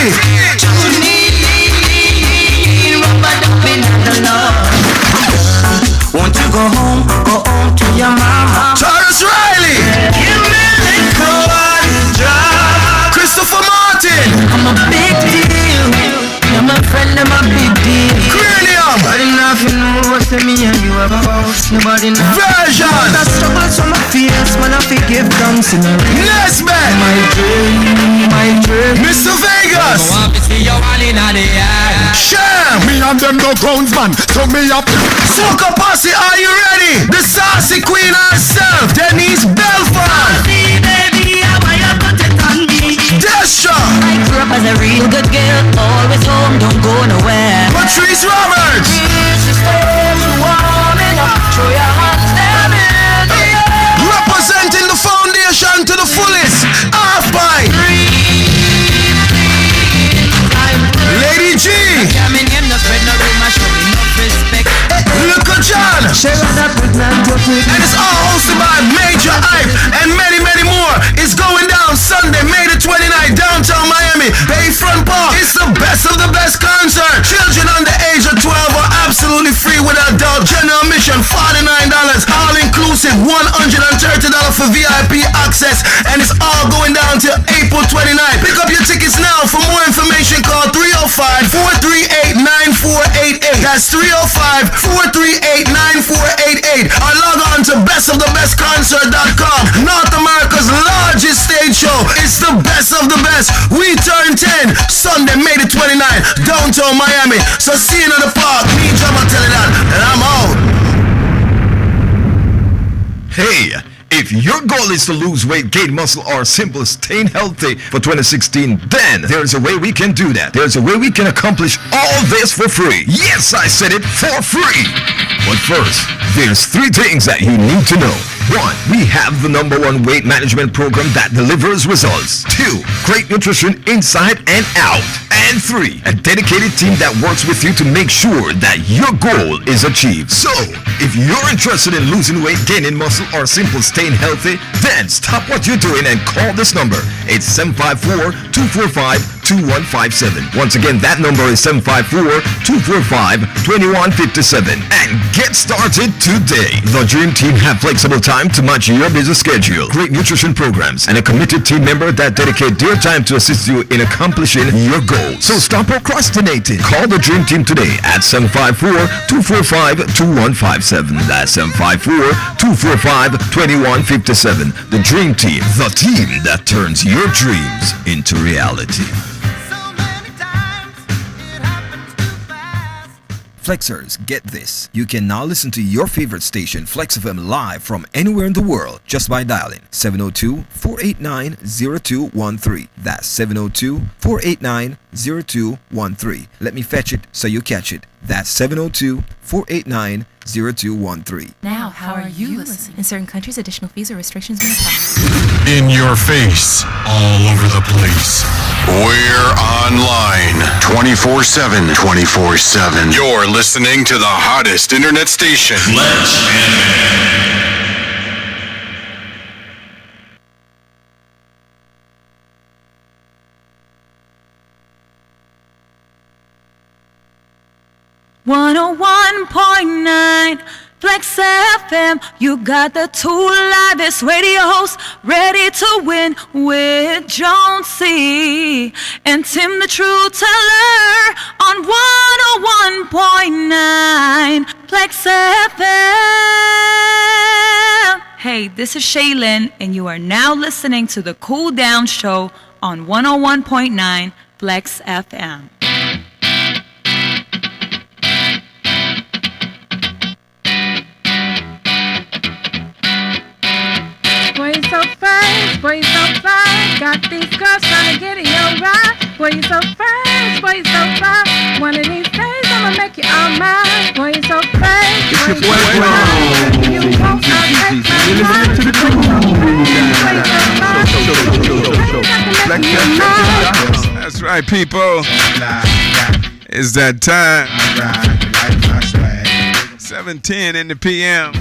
Won't you go home to your mama? Charles Riley. Christopher Martin. I'm a big deal. You're my friend, I'm a big deal. Cranium. Nobody nothing know what me and you have a house. Nobody know. Version. The struggles from my fears, man, I forgive them. Nesbeth. My dream. Mr. Vegas. I want to see you all in the air. Sham. Me and them no grounds, man. So me up. Soca Posse, are you ready? The saucy queen herself, Denise Belfort. Baby, I want you put it on me. Desha. I grew up as a real good girl, always home, don't go nowhere. Patrice Roberts. Representing the foundation to the fullest. Half by Lady G. Look at John. And it's all hosted by Major Hype and many, many more. It's going down Sunday, May the 29th, downtown Miami, Bayfront Park. It's the best of the best concert. Children under age of 12 are absolutely free with adult. General admission $49, all inclusive $130 for VIP access, and it's all going down till April 29th. Pick up your tickets now. For more information, call 305-438-9488. That's 305-438-9488. Or log on to bestofthebestconcert.com. North America's largest stage show. It's the best of the best. We turn 10 Sunday, May the 29th, downtown Miami. So see you in the park. Me, Jabba, tell you that, and I'm out. Hey, if your goal is to lose weight, gain muscle, or simply staying healthy for 2016, then there's a way we can do that. There's a way we can accomplish all this for free. Yes, I said it, for free. But first, there's 3 things that you need to know. 1. We have the #1 weight management program that delivers results. 2. Great nutrition inside and out. And 3. A dedicated team that works with you to make sure that your goal is achieved. So, if you're interested in losing weight, gaining muscle, or simply staying healthy, then stop what you're doing and call this number. It's 754-245-2157. Once again, that number is 754-245-2157. And get started today. The Dream Team have flexible time to match your busy schedule, great nutrition programs, and a committed team member that dedicate their time to assist you in accomplishing your goals. So stop procrastinating. Call the Dream Team today at 754-245-2157. That's 754-245-2157. The Dream Team, the team that turns your dreams into reality. Flexers, get this. You can now listen to your favorite station, Flex FM, live from anywhere in the world just by dialing 702-489-0213. That's 702-489-0213. Let me fetch it so you catch it. That's 702-489-0213. Now, how are you listening? In certain countries, additional fees or restrictions may apply. In your face, all over the place. We're online 24/7. 24/7. You're listening to the hottest internet station. Flex FM. 101.9 Flex FM. You got the 2 livest radio hosts ready to win with Jonesy and Tim the Truth Teller on 101.9 Flex FM. Hey, this is Shaylin, and you are now listening to the Cool Down Show on 101.9 Flex FM. Boy, you so fresh, boy, you so fly. Got these girls trying to get in your ride. Boy, you so fresh, boy, you so fly. One of these days I'ma make you all mine. Boy, you so fresh, boy, you so fly. You won't take my That's right, people. It's that time. 7:10 in the PM.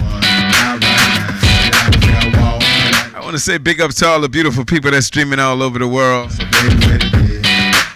I want to say big up to all the beautiful people that's streaming all over the world.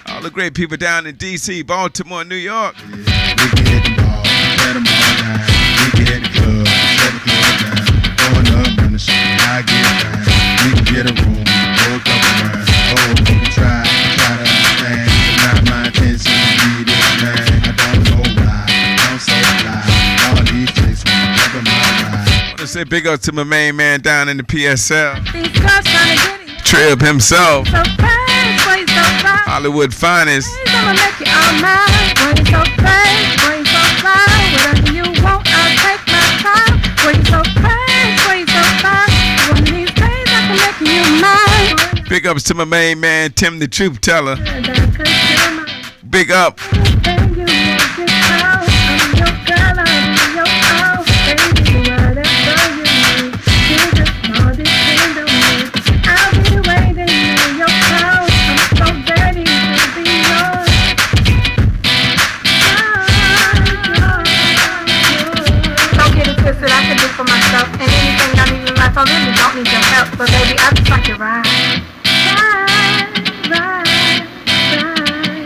All the great people down in D.C., Baltimore, New York. We can hit the ball, shut them all down. We can hit the club, shut the club down. Going up on the show, I get down. We can get a room, go a couple rounds. Oh, we can try to understand. It's not my intention to be this man. I don't know why, I'm so fly. All these chicks want to my ride. I want to say big up to my main man down in the PSL. These girls trying to get it. Trib himself, So fast, boy, you so fly. Hollywood finest. I'ma make you all mine. Boy, you so fast, boy, you so fly. Whatever you want, I'll take my time. Boy, you so fast, boy, you so fly. One of these days I can make you mine. Big ups to my main man, Tim the Truth Teller. Big up. I really don't need your help, but baby, I just like your ride.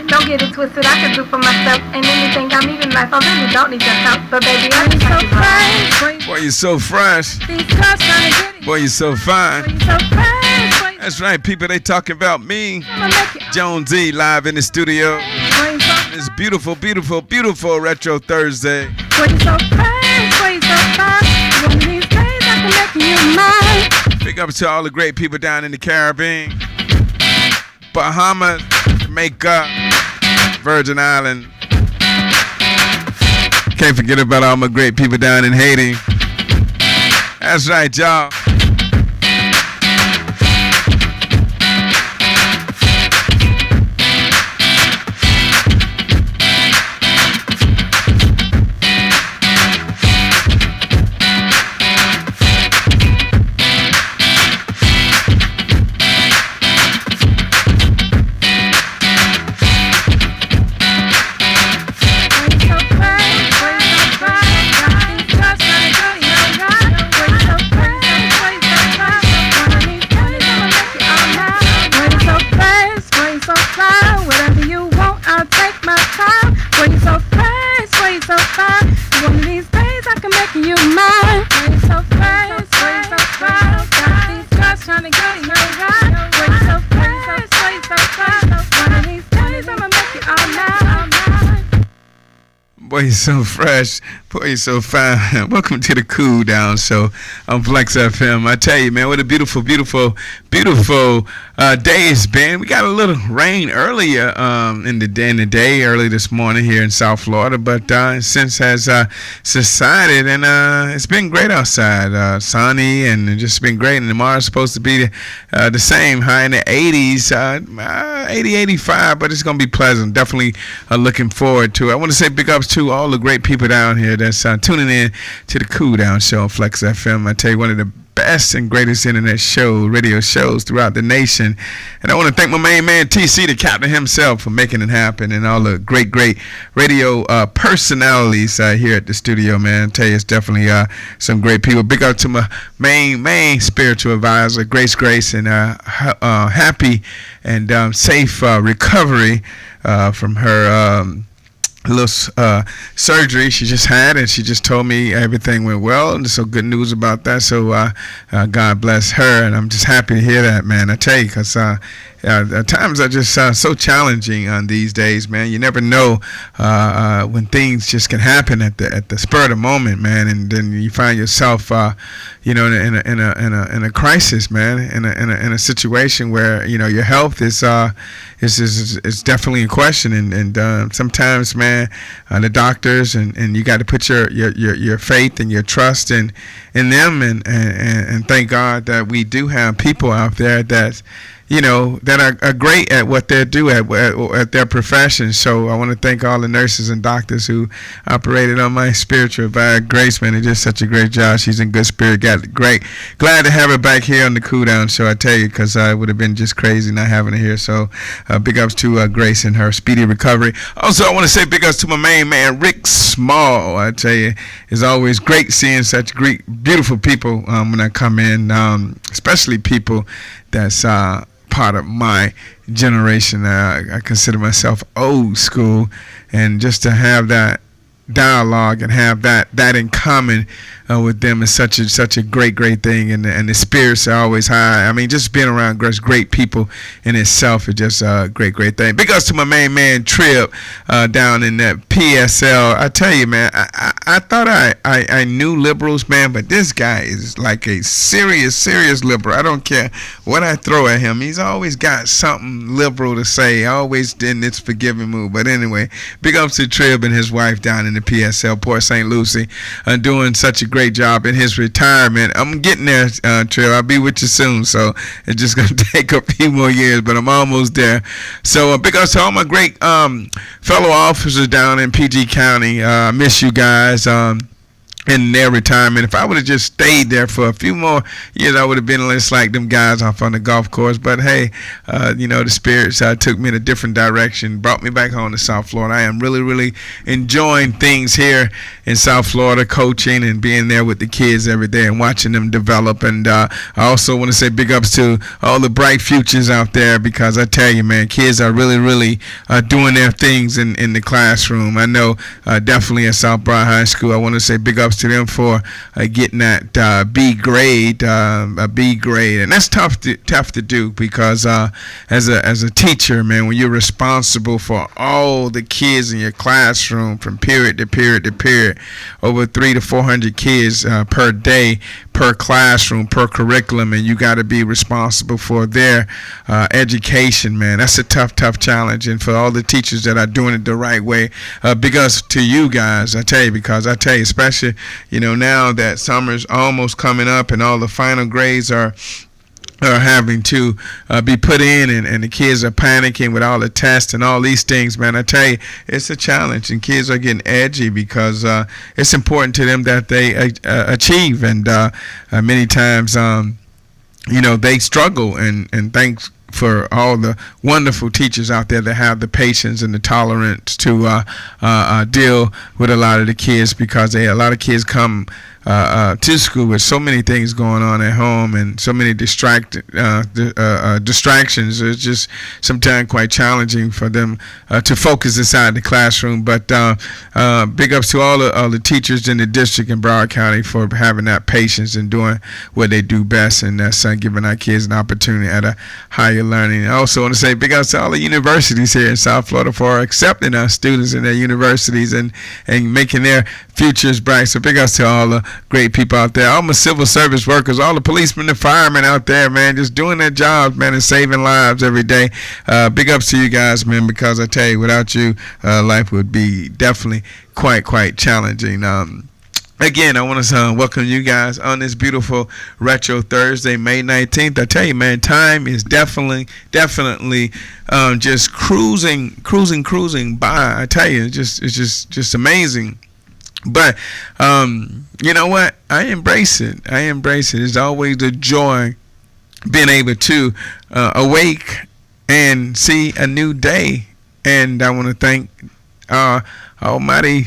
Don't get it twisted, I can do for myself. And anything I need in life, I really don't need your help, but baby, I just like your ride. Boy, you're so fresh. These girls trying to get it. Boy, you're so fine. Boy, you so fresh. Boy, That's right, people, they talking about me. I'ma make you Jones E live in the studio. boy, you so It's beautiful, beautiful, beautiful Retro Thursday. boy, you so fresh. Boy, you so fine. One of these days I can make you mine. Big up to all the great people down in the Caribbean, Bahamas, Jamaica, Virgin Island. Can't forget about all my great people down in Haiti. That's right, y'all. Boy, you're so fresh. Boy, you're so fine. Welcome to the Cool Down Show on Flex FM. I tell you, man, what a beautiful, beautiful, beautiful day it's been. We got a little rain earlier in the day, early this morning here in South Florida, but since has subsided, and it's been great outside. Sunny, and it's just been great. And tomorrow's supposed to be the same, high in the 80s, 80, 85, but it's going to be pleasant. Definitely looking forward to it. I want to say big ups to all the great people down here that's tuning in to the Cool Down Show on Flex FM. I tell you, one of the best and greatest internet radio shows throughout the nation. And I want to thank my main man, TC, the captain himself, for making it happen, and all the great radio personalities here at the studio, man. I tell you, it's definitely some great people. Big up to my main spiritual advisor, Grace, and happy and safe recovery from her little surgery she just had, and she just told me everything went well, and so good news about that. So God bless her, and I'm just happy to hear that, man. I tell you, because times are just so challenging on these days, man. You never know when things just can happen at the spur of the moment, man, and then you find yourself in a crisis, man, in a situation where your health is definitely in question, and sometimes, man, the doctors and you got to put your faith and your trust in them, and thank God that we do have people out there that that are great at what they do at their profession. So I want to thank all the nurses and doctors who operated on my spiritual advisor, Grace, man. They did such a great job. She's in good spirit. Glad to have her back here on the Cool Down Show, I tell you, because I would have been just crazy not having her here. So big ups to Grace and her speedy recovery. Also, I want to say big ups to my main man, Rick Small. I tell you, it's always great seeing such beautiful people when I come in, especially people that's part of my generation. I consider myself old school, and just to have that dialogue and have that in common with them is such a great thing, and the spirits are always high. I mean, just being around great people in itself is just a great thing. Big ups to my main man Trip down in that PSL. I tell you, man, I thought I knew liberals, man, but this guy is like a serious liberal. I don't care what I throw at him, he's always got something liberal to say, always in this forgiving mood. But anyway, big ups to Trib and his wife down in the PSL, Port St. Lucie, doing such a great job in his retirement. I'm getting there, Trib. I'll be with you soon, so it's just gonna take a few more years, but I'm almost there. So big ups to all my great fellow officers down in PG County. I miss you guys. In their retirement. If I would have just stayed there for a few more years, I would have been less like them guys off on the golf course. But hey, the spirits took me in a different direction, brought me back home to South Florida. I am really enjoying things here in South Florida, coaching and being there with the kids every day and watching them develop. And I also want to say big ups to all the bright futures out there, because I tell you, man, kids are really doing their things in the classroom. I know definitely at South Bryan High School, I want to say big ups to them for getting that B grade, a B grade, and that's tough to do, because as a teacher, man, when you're responsible for all the kids in your classroom from period to period, over 300 to 400 kids per day, per classroom, per curriculum, and you got to be responsible for their education, man. That's a tough challenge. And for all the teachers that are doing it the right way, big ups to you guys, I tell you, because I tell you, especially now that summer's almost coming up and all the final grades are having to be put in, and the kids are panicking with all the tests and all these things, man. I tell you, it's a challenge, and kids are getting edgy because it's important to them that they achieve, and many times they struggle, and thanks for all the wonderful teachers out there that have the patience and the tolerance to deal with a lot of the kids, because a lot of kids come to school with so many things going on at home and so many distractions. It's just sometimes quite challenging for them to focus inside the classroom. But big ups to all the teachers in the district in Broward County for having that patience and doing what they do best, and that's giving our kids an opportunity at a higher learning. I also want to say big ups to all the universities here in South Florida for accepting our students in their universities and making their futures bright. So big ups to all the great people out there, all my civil service workers, all the policemen and firemen out there, man, just doing their jobs, man, and saving lives every day. Big ups to you guys, man, because I tell you, without you, life would be definitely quite challenging. Again, I want to welcome you guys on this beautiful Retro Thursday, May 19th. I tell you, man, time is definitely just cruising by. I tell you, it's just amazing. But you know what? I embrace it. It's always a joy being able to awake and see a new day. And I want to thank Almighty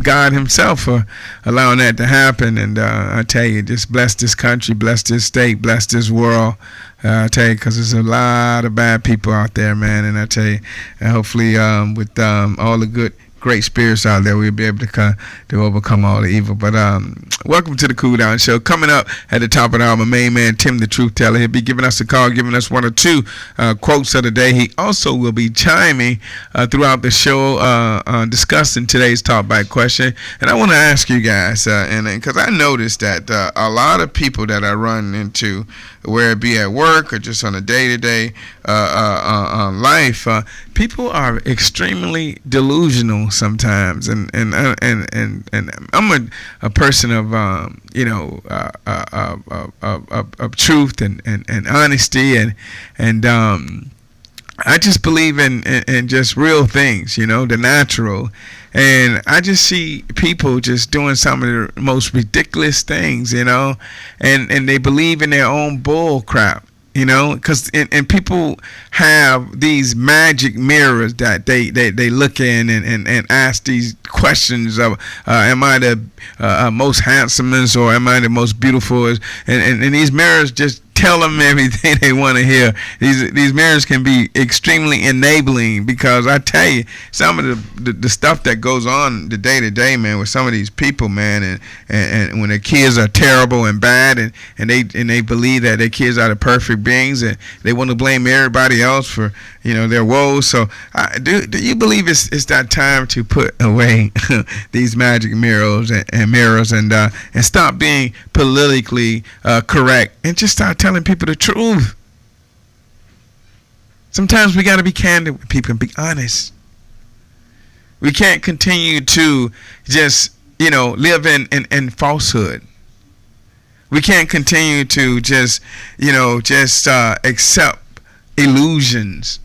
God himself for allowing that to happen. And I tell you, just bless this country, bless this state, bless this world. I tell you, because there's a lot of bad people out there, man. And I tell you, and hopefully with all the great spirits out there, we'll be able to overcome all the evil. But welcome to the Cool Down Show. Coming up at the top of the hour, my main man Tim the Truth Teller. He'll be giving us a call, giving us one or two quotes of the day. He also will be chiming throughout the show, discussing today's talk back question. And I want to ask you guys, and because I noticed that a lot of people that I run into, where it be at work or just on a day-to-day life, people are extremely delusional sometimes, and I'm a person of of truth and honesty, and I just believe in just real things, the natural. And I just see people just doing some of the most ridiculous things, and they believe in their own bull crap, because and people have these magic mirrors that they look in and ask these questions of am I the most handsomest, or am I the most beautiful, and these mirrors just tell them everything they want to hear. These mirrors can be extremely enabling, because I tell you, some of the stuff that goes on the day to day, man, with some of these people, man, and when their kids are terrible and bad, and they believe that their kids are the perfect beings, and they want to blame everybody else for their woes. So do you believe it's that time to put away these magic mirrors and stop being politically correct and just start telling people the truth? Sometimes we got to be candid with people and be honest. We can't continue to just live in falsehood. We can't continue to just accept illusions.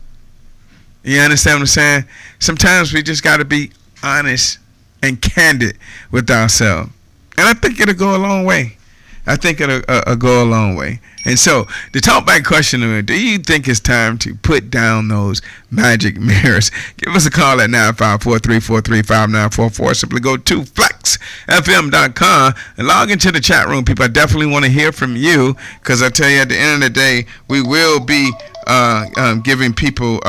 You understand what I'm saying? Sometimes we just got to be honest and candid with ourselves. And I think it'll go a long way. Go a long way. And so, the talkback question is, do you think it's time to put down those magic mirrors? Give us a call at 954-343-5944. Simply go to flexfm.com and log into the chat room. People, I definitely want to hear from you, because I tell you, at the end of the day, we will be giving people,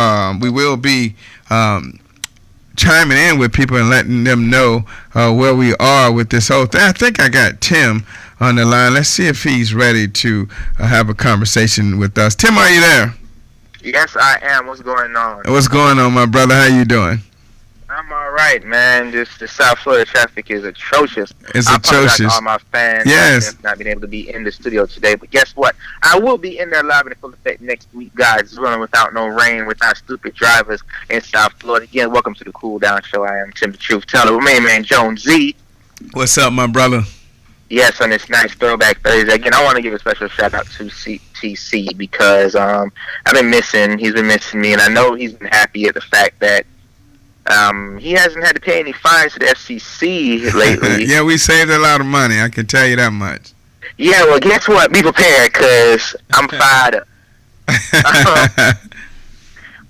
chiming in with people and letting them know where we are with this whole thing. I think I got Tim on the line. Let's see if he's ready to have a conversation with us. Tim, are you there? Yes, I am. What's going on? What's going on, my brother? How you doing? I'm all right, man. Just the South Florida traffic is atrocious. It's I atrocious. apologize to all my fans. Yes. Not being able to be in the studio today, but guess what? I will be in there live in full effect next week, guys. It's running without no rain, without stupid drivers in South Florida. Again, welcome to the Cool Down Show. I am Tim the Truth Teller with my man Jones Z. What's up, my brother? Yes, on this nice Throwback Thursday. Again, I want to give a special shout out to TC because he's been missing me, and I know he's been happy at the fact that he hasn't had to pay any fines to the FCC lately. Yeah, we saved a lot of money. I can tell you that much. Yeah, well, guess what? Be prepared, because I'm fired up.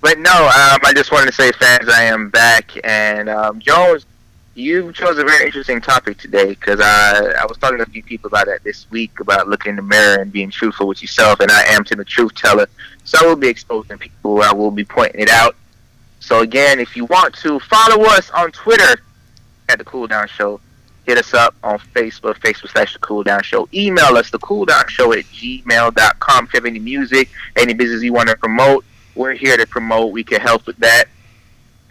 But no, I just wanted to say, fans, I am back. And Jones, you chose a very interesting topic today, because I was talking to a few people about that this week, about looking in the mirror and being truthful with yourself. And I am Tim the Truth Teller. So I will be exposing people. I will be pointing it out. So again, if you want to follow us on Twitter at The Cool Down Show, hit us up on Facebook, Facebook/The Cool Down Show. Email us, thecooldownshow@gmail.com. If you have any music, any business you want to promote, we're here to promote. We can help with that.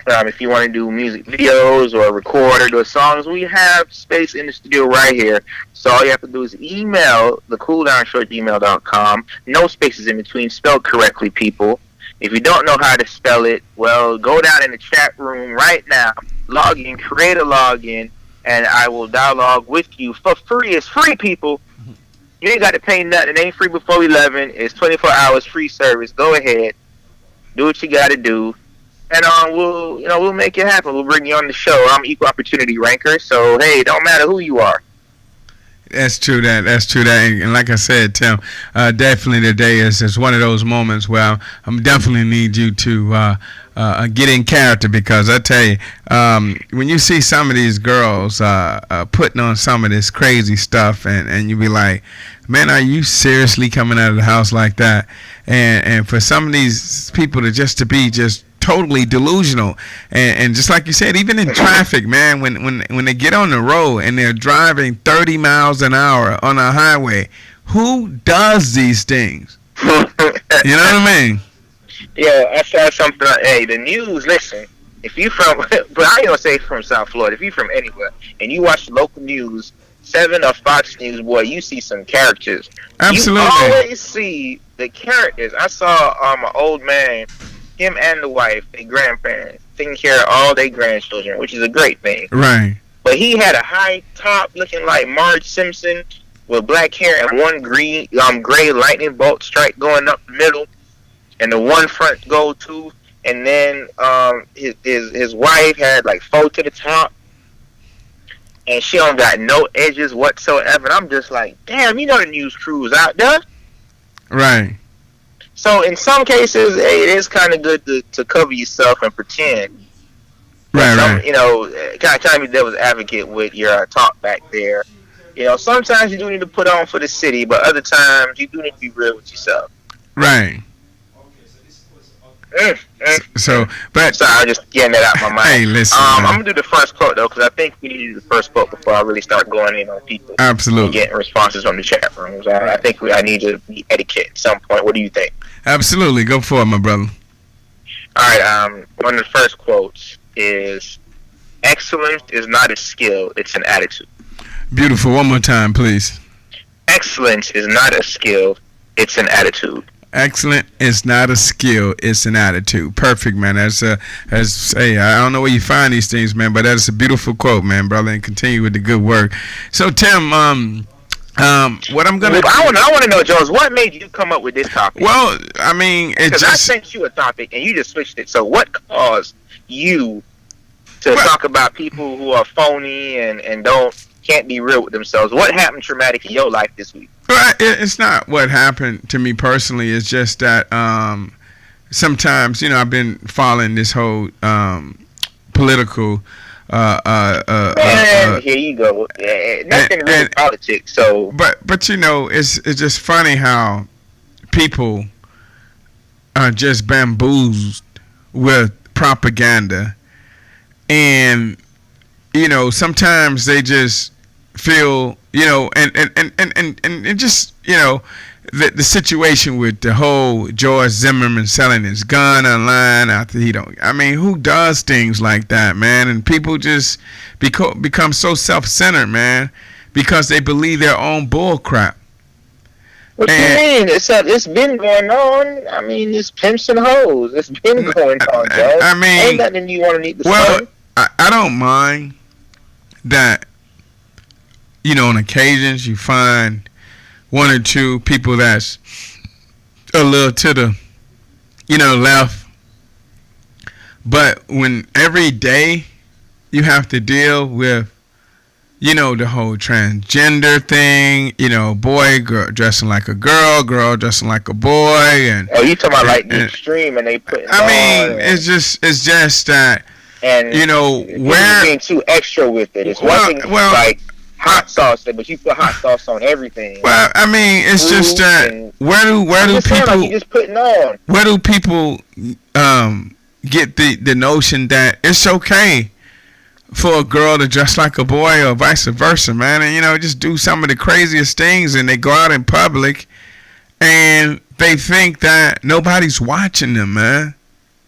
If you want to do music videos or record or do songs, we have space in the studio right here. So all you have to do is email thecooldownshow@gmail.com. No spaces in between, spelled correctly, people. If you don't know how to spell it, well, go down in the chat room right now, log in, create a login, and I will dialogue with you for free. It's free, people. You ain't got to pay nothing. It ain't free before 11. It's 24 hours free service. Go ahead, do what you got to do, and we'll make it happen. We'll bring you on the show. I'm equal opportunity ranker, so hey, it don't matter who you are. That's true. And like I said, Tim, definitely today is one of those moments where I'm definitely need you to get in character, because I tell you, when you see some of these girls putting on some of this crazy stuff, and you be like, man, are you seriously coming out of the house like that? And for some of these people to be totally delusional, and just like you said, even in traffic, man, when they get on the road and they're driving 30 miles an hour on a highway, who does these things? You know what I mean? Yeah, I saw something. Hey, the news. Listen, if you from, but I ain't gonna say from South Florida. If you from anywhere and you watch local news, 7 or Fox News, boy, you see some characters. Absolutely. You always see the characters. I saw an old man, him and the wife, their grandparents, taking care of all their grandchildren, which is a great thing. Right. But he had a high top looking like Marge Simpson with black hair and one gray lightning bolt strike going up the middle, and the one front gold tooth, and then his wife had like 4 to the top, and she don't got no edges whatsoever. And I'm just like, damn, you know the news crews out there. Right. So in some cases, hey, it is kind of good to cover yourself and pretend. Right. You know, kind of be devil's advocate with your talk back there. You know, sometimes you do need to put on for the city, but other times you do need to be real with yourself. Right. So, but sorry, I'm just getting that out of my mind. Hey, listen, I'm gonna do the first quote though, because I think we need to do the first quote before I really start going in on people. Absolutely. And getting responses from the chat rooms. I think I need to be etiquette at some point. What do you think? Absolutely, go for it, my brother. All right. One of the first quotes is, "Excellence is not a skill; it's an attitude." Beautiful. One more time, please. Excellence is not a skill; it's an attitude. Excellent is not a skill, it's an attitude. Perfect, man. Hey, I don't know where you find these things, man, but that's a beautiful quote, man, brother, and continue with the good work. So, Tim, what I'm gonna I want to know, Jones, what made you come up with this topic? Well, I mean, because I sent you a topic and you just switched it. So, what caused you to talk about people who are phony and can't be real with themselves? What happened traumatic in your life this week? It's not what happened to me personally. It's just that sometimes, you know, I've been following this whole political. Man, here you go. Nothing really politics. So, but you know, it's just funny how people are just bamboozled with propaganda, and you know, sometimes they just feel, you know, and just, you know, the situation with the whole George Zimmerman selling his gun online after I mean, who does things like that, man? And people just become so self-centered, man, because they believe their own bull crap. What you mean? It's been going on. I mean, it's pimps and hoes. It's been going on, Joe. I mean, ain't nothing you want to need to say. I don't mind that, you know, on occasions you find one or two people that's a little to the, you know, left. But when every day you have to deal with, you know, the whole transgender thing, you know, girl dressing like a girl dressing like a boy, and you talking about like the extreme, and they put. It's just that. And you know, where being too extra with it. It's one thing like hot sauce, but you put hot sauce on everything. Well, I mean, it's just that where do people like just putting on? Where do people get the notion that it's okay for a girl to dress like a boy or vice versa, man? And you know, just do some of the craziest things, and they go out in public and they think that nobody's watching them, man.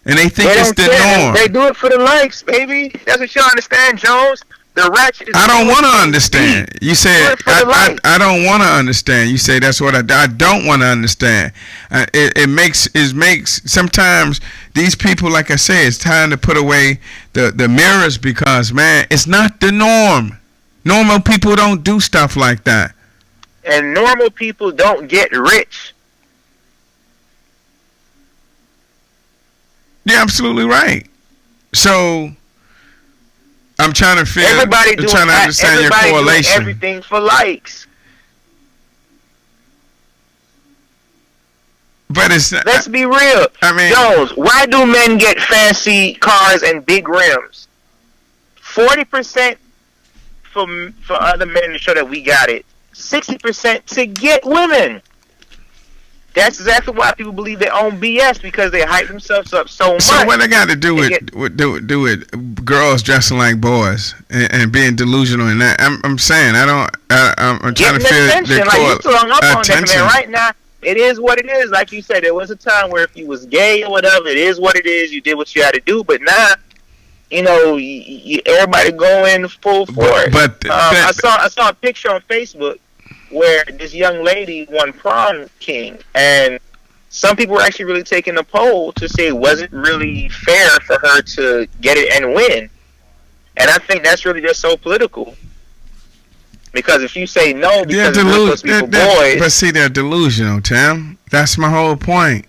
And they think it's the norm. They do it for the likes, baby. That's what you understand, Jones. The ratchet. I don't want to understand. You said I don't want to understand. You say that's what I don't want to understand. It makes sometimes these people, like I say, it's time to put away the mirrors, because man, it's not the norm. Normal people don't do stuff like that. And normal people don't get rich. You're absolutely right. So I'm trying to understand your correlation. Doing everything for likes. But it's not, let's be real. I mean, Jones, why do men get fancy cars and big rims? 40% for other men to show that we got it. 60% to get women. That's exactly why people believe they own BS, because they hype themselves up so much. So what they got to do with girls dressing like boys and being delusional in that? I'm saying I'm trying to feel the attention. Right now, it is what it is. Like you said, there was a time where if you was gay or whatever, it is what it is. You did what you had to do. But now, you know, everybody going full force. I saw a picture on Facebook where this young lady won prom king, and some people were actually really taking a poll to say, was it really fair for her to get it and win? And I think that's really just so political. Because if you say no because it's boys, but see, they're delusional, Tim. That's my whole point.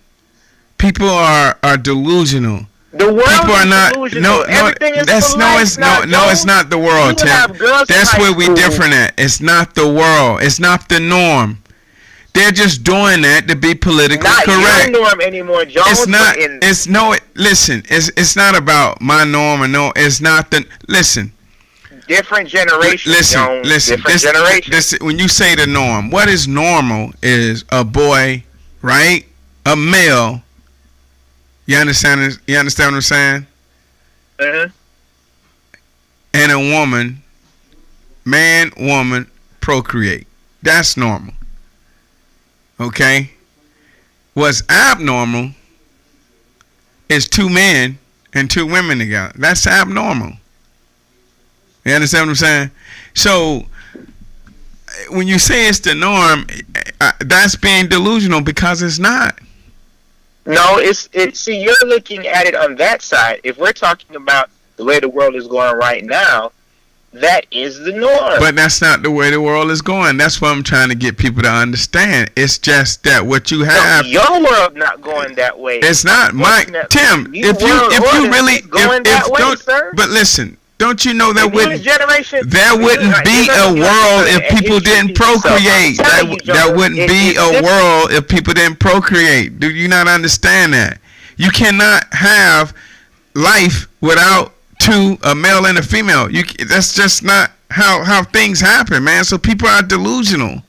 People are delusional. The world people are not delusional. It's not the world, Tim. That's where we different at. It's not the world. It's not the norm. They're just doing that to be politically correct. Not your norm anymore, Jones. It's not. Listen. It's not about my norm or no. It's not the. Listen. different generations. Listen. Different generations. When you say the norm, what is normal is a boy, right? A male. You understand? You understand what I'm saying? Uh-huh. And a woman, man, woman, procreate. That's normal. Okay? What's abnormal is 2 men and 2 women together. That's abnormal. You understand what I'm saying? So, when you say it's the norm, that's being delusional because it's not. No, see, you're looking at it on that side. If we're talking about the way the world is going right now, that is the norm. But that's not the way the world is going. That's what I'm trying to get people to understand. It's just that what you have. No, your world not going that way. It's not, Mike. Tim, if you really going that way, sir. But listen, don't you know there wouldn't be a world world if people didn't procreate? There wouldn't be a world if people didn't procreate. Do you not understand that? You cannot have life without 2, a male and a female. That's just not how things happen, man. So people are delusional.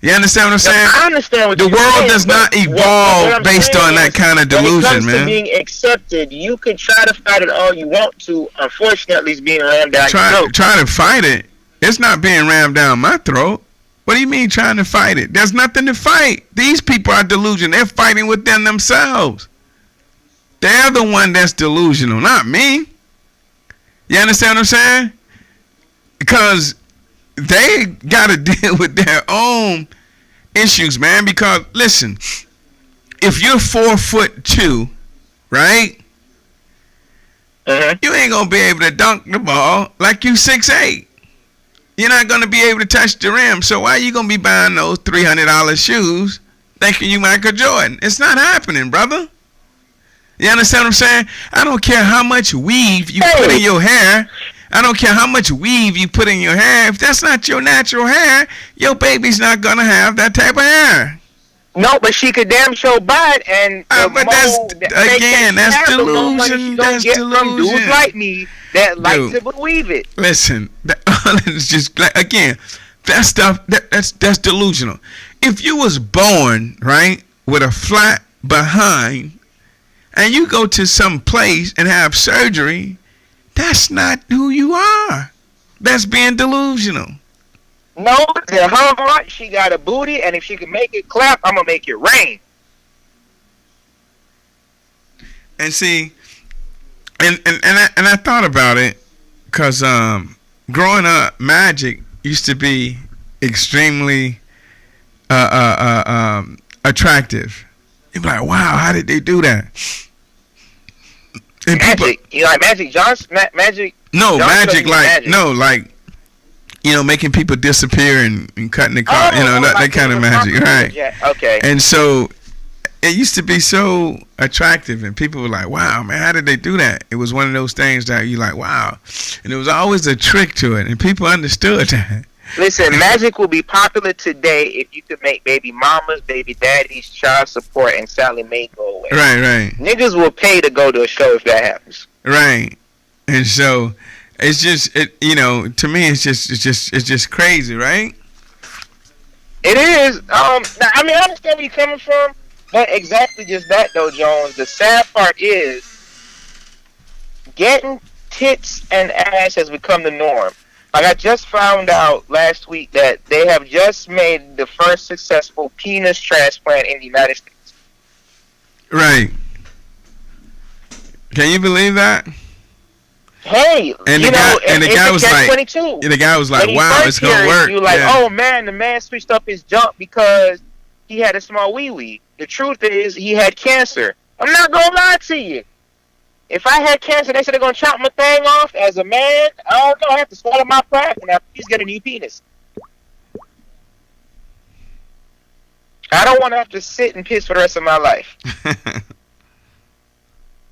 You understand what I'm saying? I understand what the you're world saying, does not evolve based on that kind of delusion, when it comes man. to being accepted, you can try to fight it all you want to. Unfortunately, it's being rammed down your throat. Try to fight it. It's not being rammed down my throat. What do you mean trying to fight it? There's nothing to fight. These people are delusional. They're fighting within themselves. They're the one that's delusional, not me. You understand what I'm saying? Because they got to deal with their own issues, man. Because listen, if you're 4'2", right? Uh-huh. You ain't gonna be able to dunk the ball like you 6'8". You're not gonna be able to touch the rim. So why you gonna be buying those $300 shoes thinking you Michael Jordan? It's not happening, brother. You understand what I'm saying? I don't care how much weave you put in your hair. I don't care how much weave you put in your hair. If that's not your natural hair, your baby's not gonna have that type of hair. No, but she could damn sure buy it, and but that's delusion. That's delusion. From dudes like me that like to believe it. Listen, it's just again, that stuff. That's delusional. If you was born right with a flat behind, and you go to some place and have surgery, that's not who you are. That's being delusional. No, to her heart, she got a booty, and if she can make it clap, I'm gonna make it rain. And see, and I thought about it, cause growing up, Magic used to be extremely attractive. You'd be like, wow, how did they do that? And Magic, you like Magic Johnson? Magic? No, Johnson Magic like no, like making people disappear and cutting the car. That kind of magic, right? Yeah, okay. And so it used to be so attractive, and people were like, "Wow, man, how did they do that?" It was one of those things that you like, "Wow," and there was always a trick to it, and people understood that. Listen, Magic will be popular today if you could make baby mamas, baby daddies, child support, and Sally Mae go away. Right. Niggas will pay to go to a show if that happens. Right, and so it's just to me it's just crazy, right? It is. I mean, I understand where you're coming from, but exactly just that though, Jones. The sad part is getting tits and ass has become the norm. Like I just found out last week that they have just made the first successful penis transplant in the United States. Right. Can you believe that? Hey, and the guy was like, 22. The guy was like, wow, it's gonna work. You're like, oh man, the man switched up his jump because he had a small wee-wee. The truth is, he had cancer. I'm not gonna lie to you. If I had cancer, they said they're gonna chop my thing off. As a man, I don't know. I have to swallow my pride when I please get a new penis. I don't want to have to sit and piss for the rest of my life.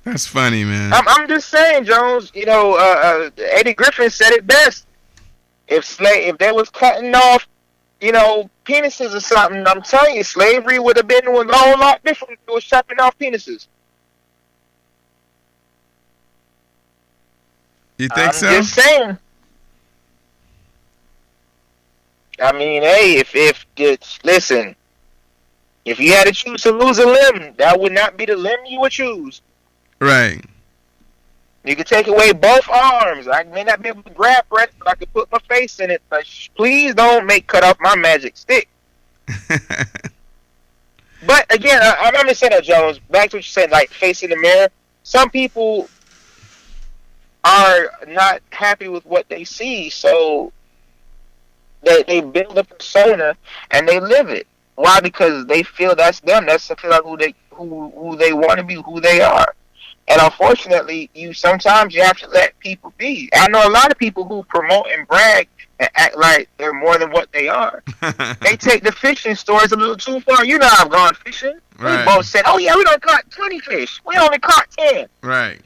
That's funny, man. I'm just saying, Jones. Eddie Griffin said it best. If they was cutting off, penises or something, I'm telling you, slavery would have been a whole lot different if it was chopping off penises. You think so? I'm just saying. I mean, hey, if it's, listen, if you had to choose to lose a limb, that would not be the limb you would choose. Right. You could take away both arms. I may not be able to grab breath, but I could put my face in it. But please don't cut off my magic stick. But again, I'm not saying that, Jones. Back to what you said, like facing the mirror. Some people are not happy with what they see, so they build a persona and they live it. Why? Because they feel that's them. That's feel like who they want to be, who they are. And unfortunately, sometimes you have to let people be. I know a lot of people who promote and brag and act like they're more than what they are. They take the fishing stories a little too far. You know, I've gone fishing. Right. We both said, "Oh yeah, we done caught 20 fish. We only caught 10." Right.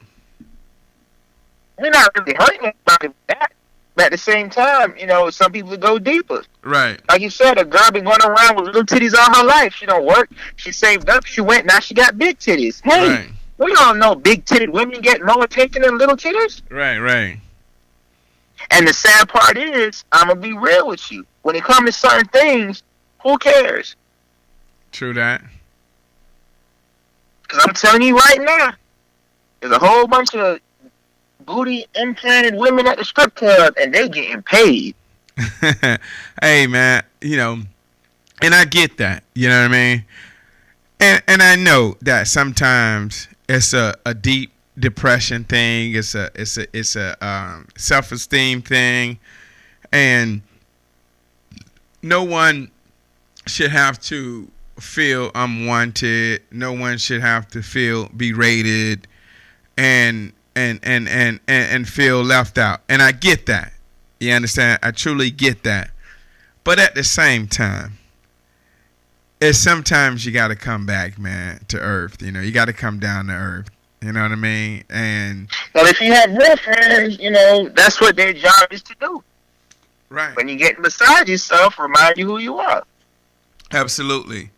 We're not really hurting anybody with that. But at the same time, some people go deeper. Right. Like you said, a girl been going around with little titties all her life. She don't work. She saved up. She went. Now she got big titties. Hey. Right. We all know big-titted women get more attention than little titties. Right, right. And the sad part is, I'm going to be real with you. When it comes to certain things, who cares? True that. Because I'm telling you right now, there's a whole bunch of booty-implanted women at the strip club, and they getting paid. Hey, man, and I get that, you know what I mean? And I know that sometimes it's a deep depression thing. It's a self-esteem thing, and no one should have to feel unwanted. No one should have to feel berated and feel left out. And I get that. You understand? I truly get that. But at the same time, it's sometimes you got to come back, man, to earth. You got to come down to earth. You know what I mean? And well, if you have real friends, that's what their job is to do. Right. When you get beside yourself, remind you who you are. Absolutely.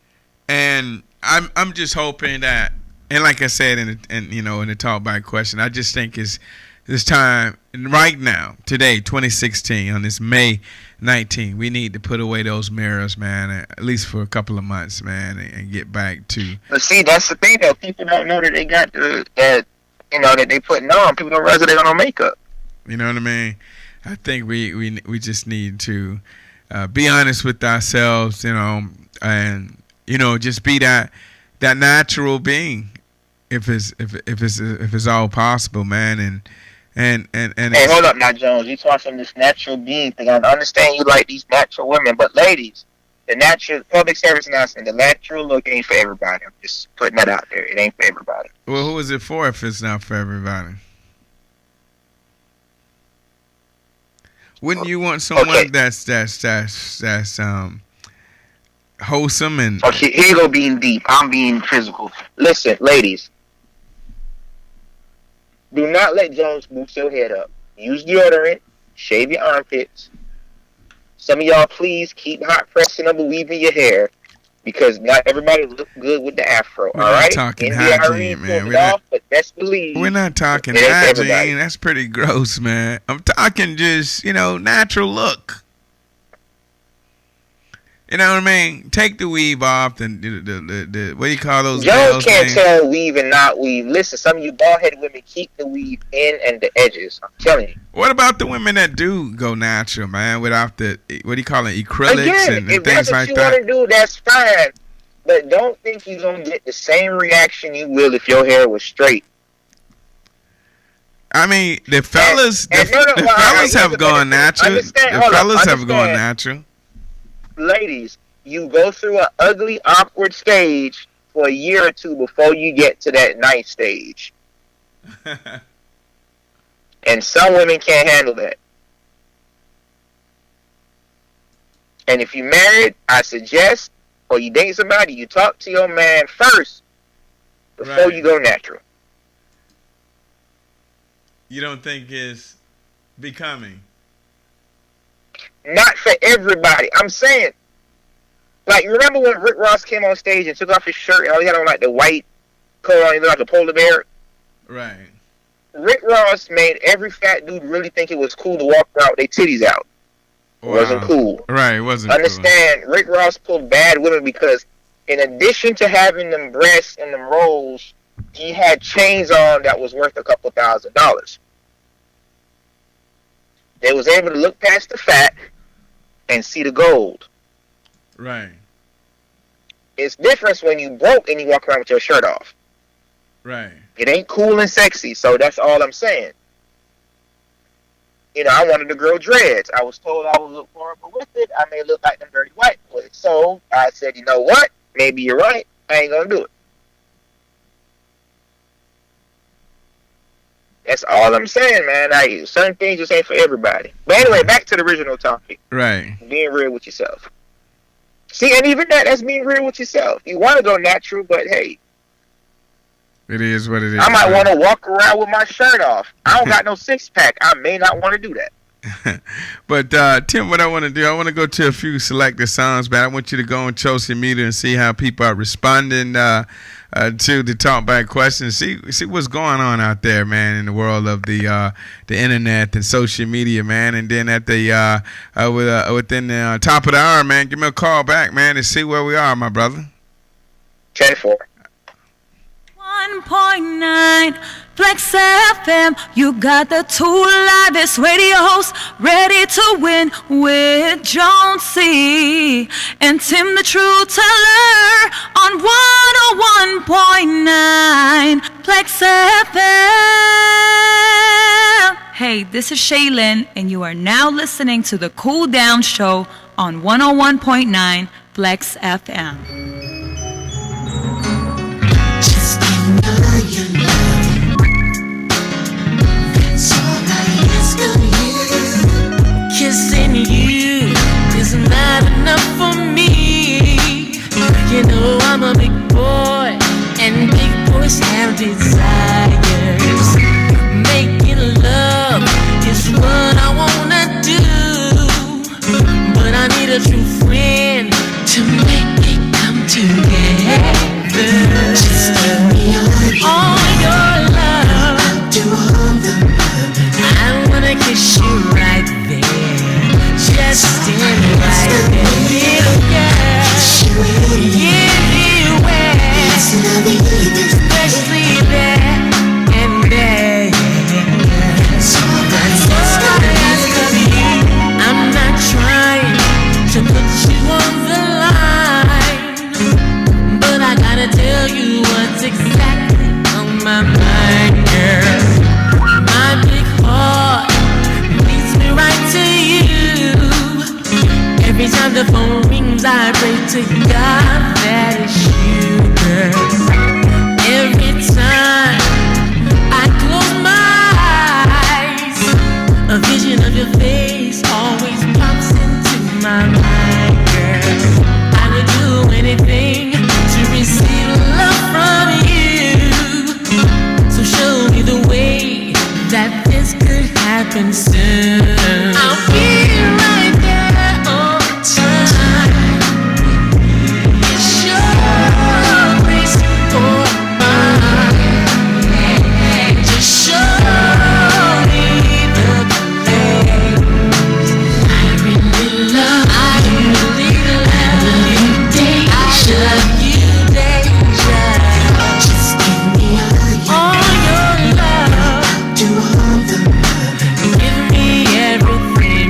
And I'm just hoping that, and like I said in the talk back question, I just think it's this time right now, today, 2016, on this May 19, we need to put away those mirrors, man, at least for a couple of months, man, and get back to. But see, that's the thing, though. People don't know that they got that they putting on. People don't realize that they got no makeup. You know what I mean? I think we just need to be honest with ourselves, and just be that natural being, if it's all possible, man, and hey, hold up now, Jones. You talking this natural being thing. I understand you like these natural women, but ladies, the natural public service announcement, the natural look ain't for everybody. I'm just putting that out there. It ain't for everybody. Well, who is it for if it's not for everybody? Wouldn't you want someone that's wholesome and okay? Here you go, being deep. I'm being physical. Listen, ladies. Do not let Jones boost your head up. Use deodorant. Shave your armpits. Some of y'all, please keep hot pressing or weaving your hair, because not everybody look good with the afro. We're all right, talking hygiene, man. But best believe we're not talking hygiene. That's pretty gross, man. I'm talking just natural look. You know what I mean? Take the weave off, and the what do you call those? Jones can't tell weave and not weave. Listen, some of you bald-headed women keep the weave in and the edges. I'm telling you. What about the women that do go natural, man, without the, what do you call it, acrylics and things like that? If that's what you want to do, that's fine. But don't think you're going to get the same reaction you will if your hair was straight. I mean, the fellas, the fellas have gone natural. The fellas have gone natural. Ladies, you go through an ugly, awkward stage for a year or two before you get to that nice stage. And some women can't handle that. And if you're married, I suggest, or you date somebody, you talk to your man first before you go natural. You don't think it's becoming? Not for everybody. I'm saying, like, remember when Rick Ross came on stage and took off his shirt and all he had on, like, the white coat on, he looked like a polar bear? Right. Rick Ross made every fat dude really think it was cool to walk around with their titties out. It wasn't cool. Right, it wasn't Understand, cool. Rick Ross pulled bad women because in addition to having them breasts and them rolls, he had chains on that was worth a couple $1,000s. They was able to look past the fat and see the gold. Right. It's different when you broke and you walk around with your shirt off. Right. It ain't cool and sexy, so that's all I'm saying. You know, I wanted to grow dreads. I was told I would look horrible with it. I may look like them dirty white boys. So I said, you know what? Maybe you're right. I ain't gonna do it. That's all I'm saying, man. Certain things just ain't for everybody. But anyway, back to the original topic. Right. Being real with yourself. See, and even that's being real with yourself. You want to go natural, but hey. It is what it is. I might want to walk around with my shirt off. I don't got no six-pack. I may not want to do that. But, Tim, what I want to do, I want to go to a few selected songs, but I want you to go on social media and see how people are responding to the talkback questions. See what's going on out there, man, in the world of the internet and social media, man. And then at the within the top of the hour, man, give me a call back, man, and see where we are, my brother. 10-4. 1.9 Flex FM, you got the two livest radio hosts ready to win with Jones C. and Tim the Truth Teller on 101.9 Flex FM. Hey, this is Shaylin, and you are now listening to the Cool Down Show on 101.9 Flex FM. Kissing you is not enough for me. You know I'm a big boy, and big boys have desires. Making love is what I wanna do, but I need a true friend to make it come together. Just give me all your love. I'll do all the loving. I wanna kiss you right there, just stand right there, little girl. Anywhere, especially there and there. That's all I ask of you. I'm not trying to put you on the line, but I gotta tell you what's exactly on my mind, girl. My big heart leads me right to you. Every time the phone rings, I pray to God that it's you, girl. Every time I close my eyes, a vision of your face always pops into my mind, girl. I would do anything to receive love from you. So show me the way that this could happen soon. I'll be right there all the time. It's your grace for mine. Just show me the place. I really love you, Deja. I love you, Deja. Just give me all your love. Do all the loving. Give me everything,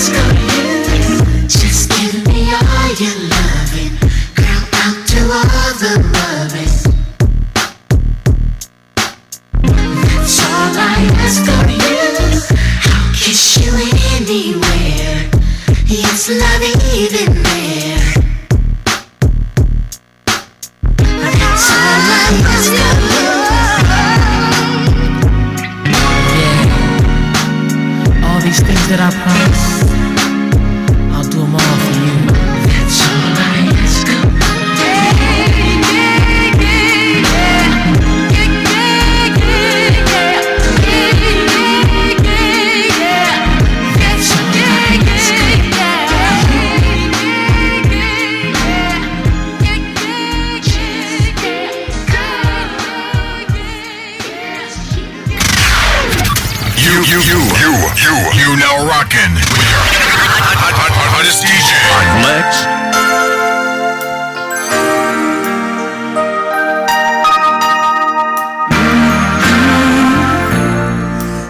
ask of you, just give me all your loving. Girl, I'll do all the loving. That's all I ask of you. I'll kiss you anywhere. Yes, love even there. That's all I ask of you. Yeah. All these things that I promised, I'll do them all for you. That's all I ask of you. You now rockin' with your hottest DJ on Flex.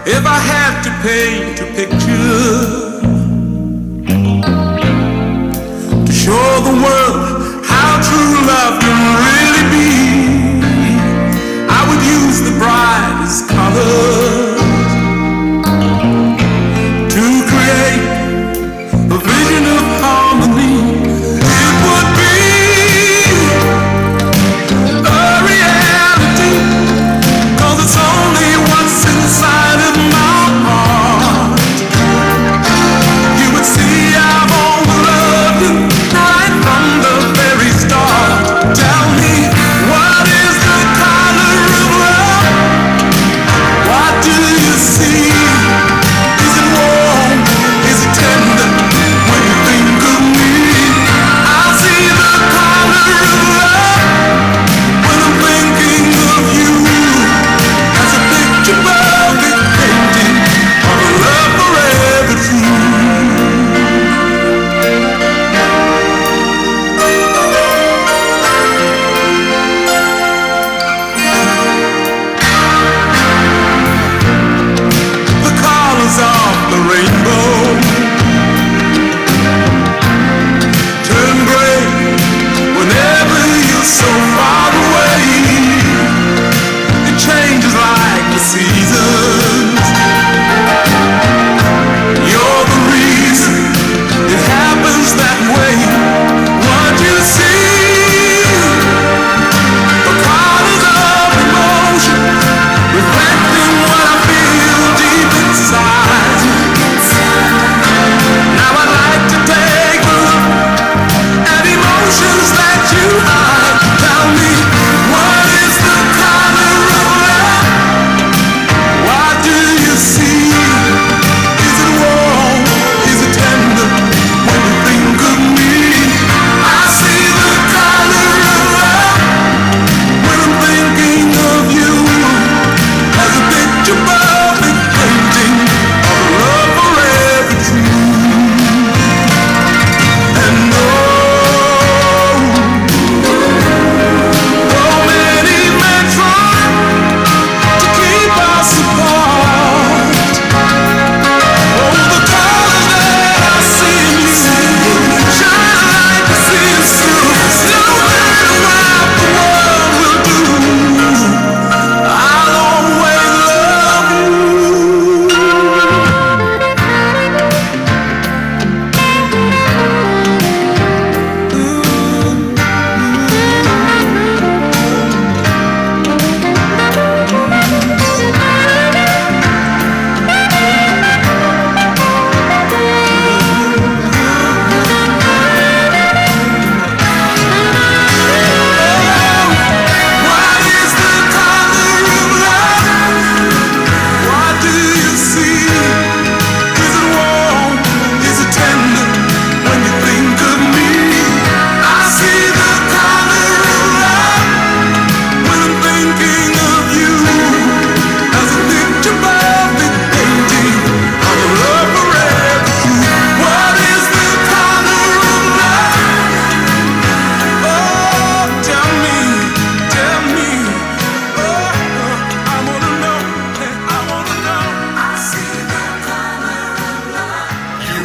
If I had to paint a picture to show the world how true love can really be, I would use the brightest colors to create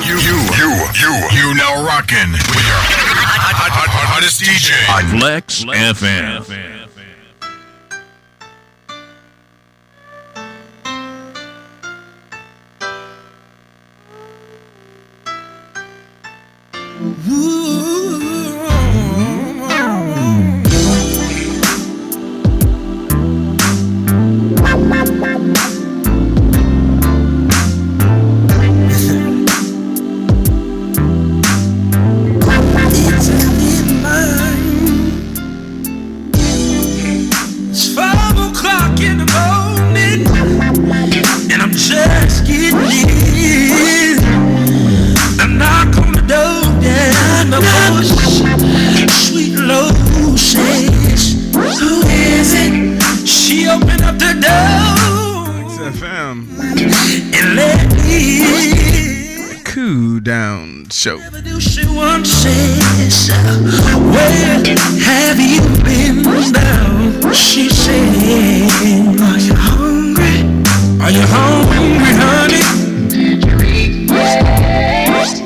You now rockin' with your hottest DJ on Flex FM. Show. She once says, where have you been now? She said, are you hungry? Are you hungry, honey? Did you eat first?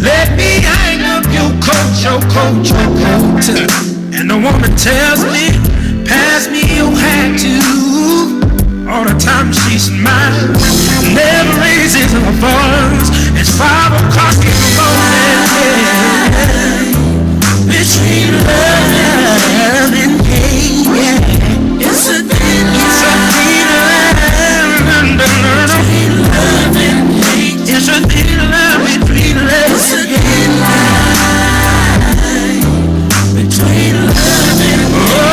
Let me hang up your coat, your coat, your coat. And the woman tells me, pass me your hat too. All the time she smiles, never raises her voice. It's 5 o'clock in the morning. Between love and hate, yeah. It's a thin line. Between love and hate. It's a thin line between love and hate. Between love and hate.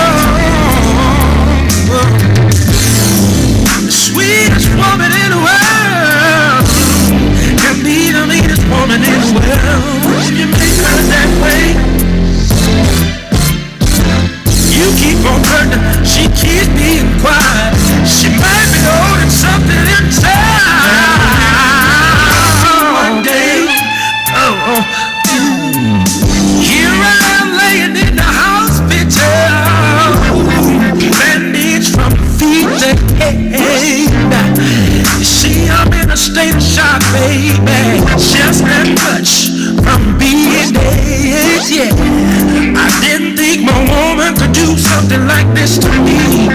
The sweetest woman in the world can be the meanest woman in the world. If you make her that way, you keep on hurting, she keeps being quiet. She might be holding something inside. One day, here I am laying in the hospital, bandaged from feet to head. You see, I'm in a state of shock, baby, just that much from being dead, yeah. I didn't think my woman could do something like this to me.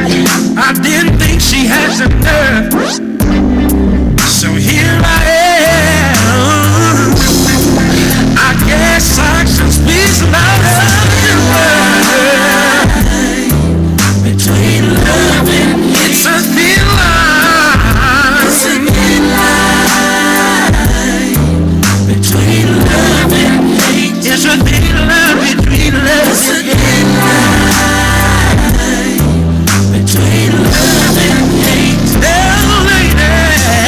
I didn't think she had the nerve. So here I am. I guess action speaks louder than words. Between love and hate, it's a thin line. It's a thin line. Between love and hate, it's a thin line. Between love and hate, between love and hate. Oh, lady.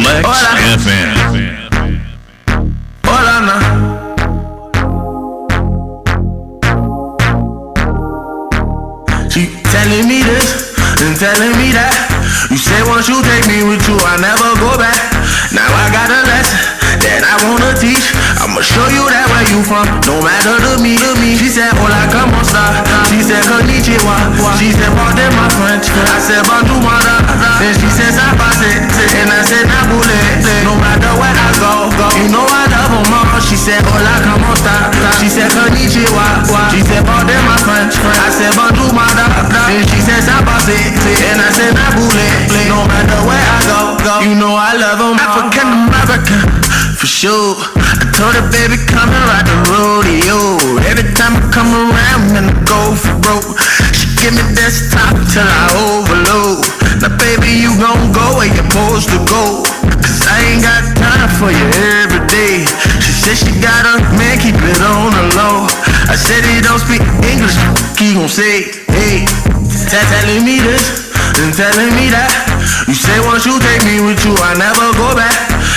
Flex FM. Hola, no. She telling me this and telling me that. You say once you take me with you, I never go back. Now I got a lesson that I wanna teach. I'ma show you that where you from, no matter to me. She said, hola, como esta? She said, konnichiwa. She said, pardon my French. I said, bonjour, mother. Then she said, sapase. And I said, nabule. No matter where I go, you know I love them all. She said, hola, como esta? She said, konnichiwa. She said, pardon my French. I said, bonjour, mother. Then she said, sapase. And I said, nabule. No matter where I go, you know I love them all. African American, for sure. I told her, baby, come and ride the rodeo. Every time I come around, man, I go for broke. She give me desktop till I overload. Now, baby, you gon' go where you're supposed to go. Cause I ain't got time for you every day. She said she got a man, keep it on the low. I said he don't speak English, he gon' say, hey. Telling me this and telling me that. You say once you take me with you, I never go back.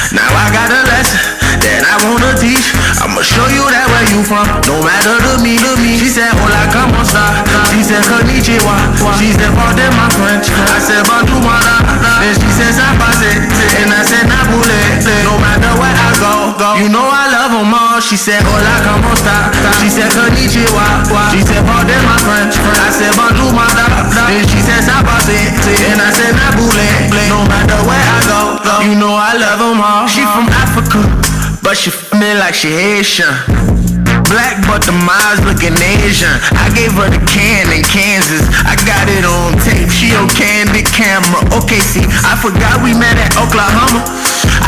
Now I got a lesson that I wanna teach. I'ma show you that where you from, no matter to me. She said, hola, como esta? She said, konnichiwa. She said, pardon my French. I said, bonjour, mother. Then she said, sapase. And I said, nabule. No matter where I go, you know I love them all. She said, hola, como esta? She said, konnichiwa. She said, pardon my French. I said, bonjour, mother. Then she said, sapase. And I said, nabule. No matter where I go, you know I love them all. She from Africa, but she feel me like she Haitian. Black but the eyes looking Asian. I gave her the can in Kansas. I got it on tape, she on candid camera. Okay, see, I forgot we met at Oklahoma.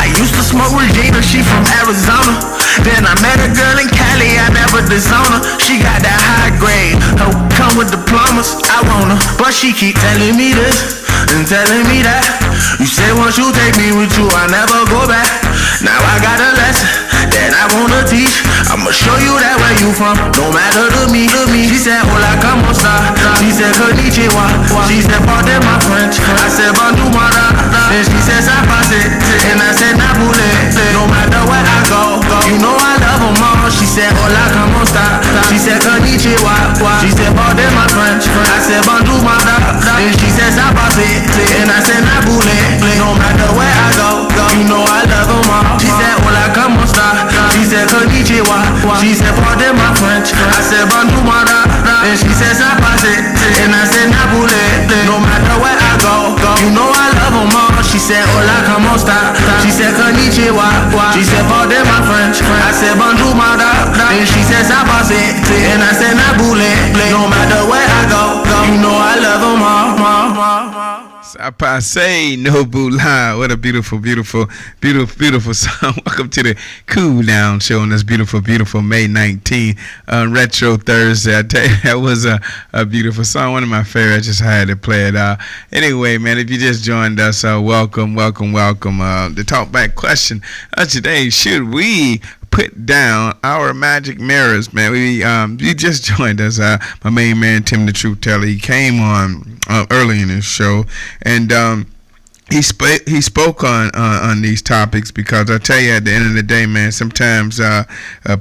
I used to smoke Regina, she from Arizona. Then I met a girl in Cali, I never disown her. She got that high grade, her come with diplomas. I want her, but she keep telling me this and telling me that. You say once you take me with you, I never go back. Now I got a lesson that I wanna teach. I'ma show you that where you from, no matter to me. She said, hola, como esta? She said, konnichiwa. She said, pardon my French. I said, bonjour, mother. Then she said, sapase. And I said, nabule. No matter where I go, you know I love them all. She said, hola, como esta? She said, konnichiwa. She said, pardon my French. I said, bonjour, mother. Then she said, sapase. And I said, nabule. No matter where I go, you know I love them all. She said, hola, como esta? She said, konnichiwa. She said, pardon my French. I said, bonjour, mother. Then she said, sapase. And I said, nabule. No matter where I go, you know I love them all. She said, hola, como esta? She said, konnichiwa. She said, pardon my French. I said, bonjour, mother. Then she said, sapase. And I said, nabule. No matter where I go, you know I love them all. Sapase Nobula. What a beautiful, beautiful, beautiful, beautiful song. Welcome to the Cool Down Show on this beautiful, beautiful May 19th Retro Thursday. I tell you, that was a beautiful song. One of my favorites. I just had to play it. Anyway, man, if you just joined us, welcome, welcome, welcome. The talkback question today, should we put down our magic mirrors, man? You just joined us. My main man, Tim the Truth Teller, he came on early in this show, and he spoke on these topics, because I tell you, at the end of the day, man, sometimes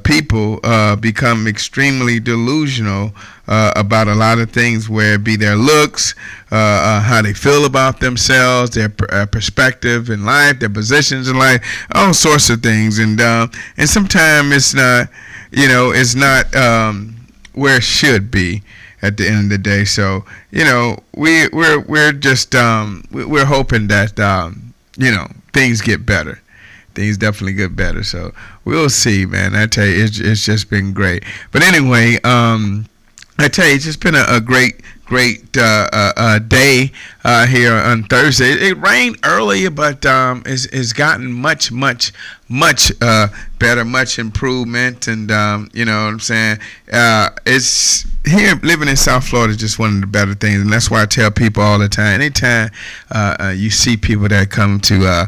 people become extremely delusional about a lot of things, where it be their looks, how they feel about themselves, their perspective in life, their positions in life, all sorts of things, and sometimes it's not, it's not where it should be at the end of the day. So we're just we're hoping that things get better. Things definitely get better. So we'll see, man. I tell you, it's just been great. But anyway, I tell you, it's just been a great day here on Thursday. It rained earlier, but it's gotten much better, much improvement, and you know what I'm saying. It's here, living in South Florida is just one of the better things, and that's why I tell people all the time. Anytime you see people that come to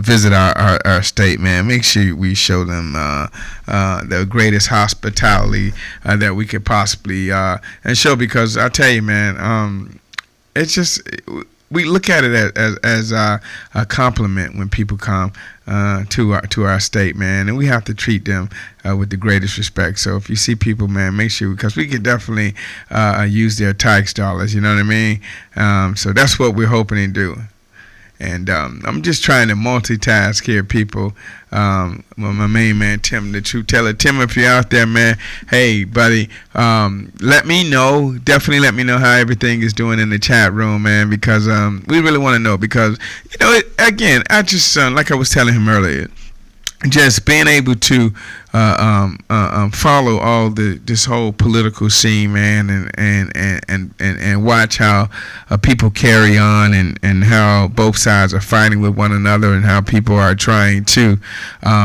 visit our state, man, make sure we show them the greatest hospitality that we could possibly and show, because I tell you, man, it's just we look at it as a compliment when people come to our state, man, and we have to treat them with the greatest respect. So if you see people, man, make sure, because we can definitely use their tax dollars. You know what I mean? So that's what we're hoping to do. And I'm just trying to multitask here, people. My main man, Tim, the Truth Teller. Tim, if you're out there, man, hey, buddy, let me know. Definitely let me know how everything is doing in the chat room, man, because we really want to know. Because, you know, again, I just, like I was telling him earlier, just being able to follow all this whole political scene, man, and watch how people carry on, and how both sides are fighting with one another, and how people are trying to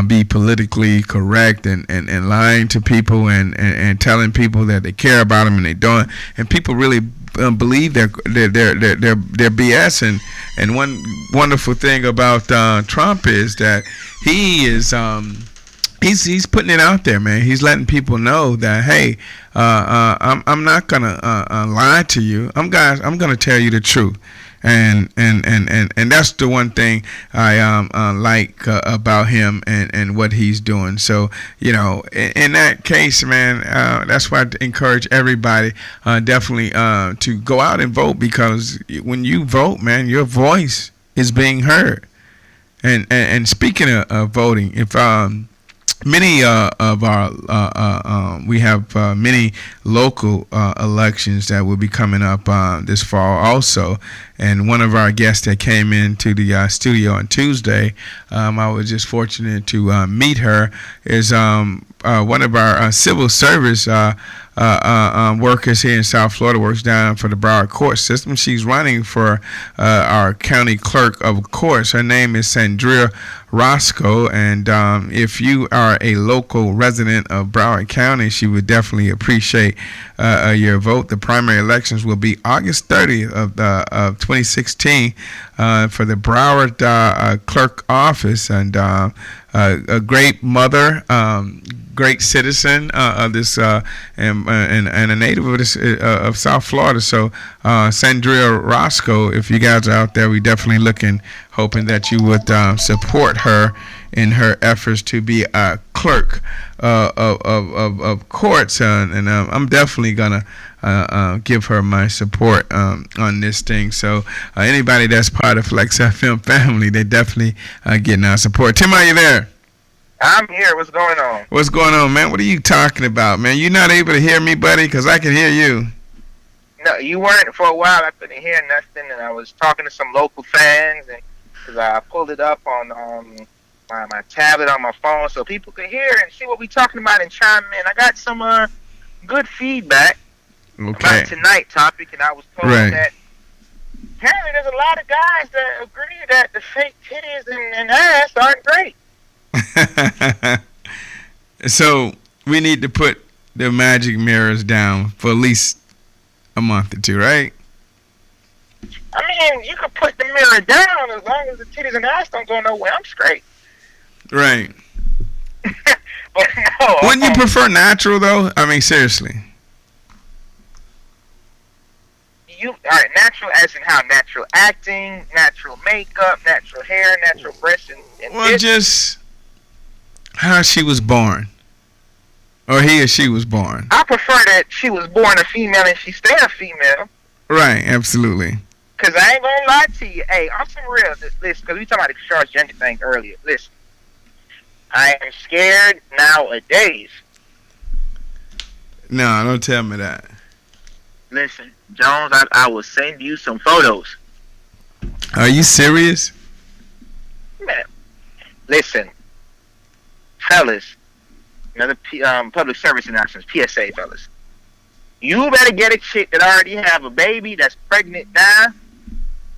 be politically correct and lying to people and telling people that they care about them and they don't, and people really believe their BS. And one wonderful thing about Trump is that he is he's putting it out there, man. He's letting people know that, hey, I'm not gonna lie to you. I'm gonna tell you the truth. And that's the one thing I like about him and what he's doing. So, you know, in that case, man, that's why I encourage everybody definitely to go out and vote, because when you vote, man, your voice is being heard. And speaking of voting, if many of our we have many local elections that will be coming up this fall also, and one of our guests that came into the studio on Tuesday, I was just fortunate to meet her, is one of our civil service workers here in South Florida, works down for the Broward court system. She's running for our county clerk of courts. Her name is Sandria Roscoe, and if you are a local resident of Broward County, she would definitely appreciate your vote. The primary elections will be August 30th of 2016 for the Broward clerk office, and a great mother, great citizen of this, and a native of this of South Florida. So Sandria Roscoe, if you guys are out there, we definitely hoping that you would support her in her efforts to be a clerk of courts, and I'm definitely gonna give her my support on this thing. So anybody that's part of Flex FM family, they definitely getting our support. Tim, are you there? I'm here. What's going on? What's going on, man? What are you talking about, man? You not able to hear me, buddy? Because I can hear you. No, you weren't for a while. I couldn't hear nothing, and I was talking to some local fans, and because I pulled it up on my tablet on my phone so people could hear and see what we talking about and chime in. I got some good feedback about tonight's topic, and I was told that apparently there's a lot of guys that agree that the fake titties and ass aren't great. So we need to put the magic mirrors down for at least a month or two, right? I mean, you can put the mirror down as long as the titties and ass don't go nowhere. I'm straight. Right. But no. Wouldn't you prefer natural, though? I mean, seriously. All right, natural as in how? Natural acting, natural makeup, natural hair, natural breasts, and well, just how she was born, or he or she was born. I prefer that she was born a female and she stay a female. Right, absolutely. Because I ain't gonna lie to you. Hey, I'm some real. Listen, because we talking about the transgender thing earlier. Listen, I am scared nowadays. No, don't tell me that. Listen, Jones, I will send you some photos. Are you serious? Man, listen, fellas, another public service announcement, PSA, fellas. You better get a chick that already have a baby that's pregnant now,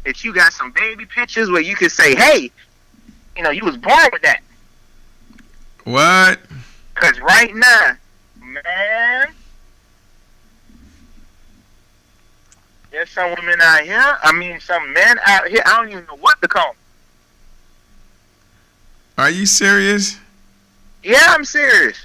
that you got some baby pictures where you can say, hey, you know, you was born with that. What? Because right now, man, there's some women out here, some men out here, I don't even know what to call them. Are you serious? Yeah, I'm serious.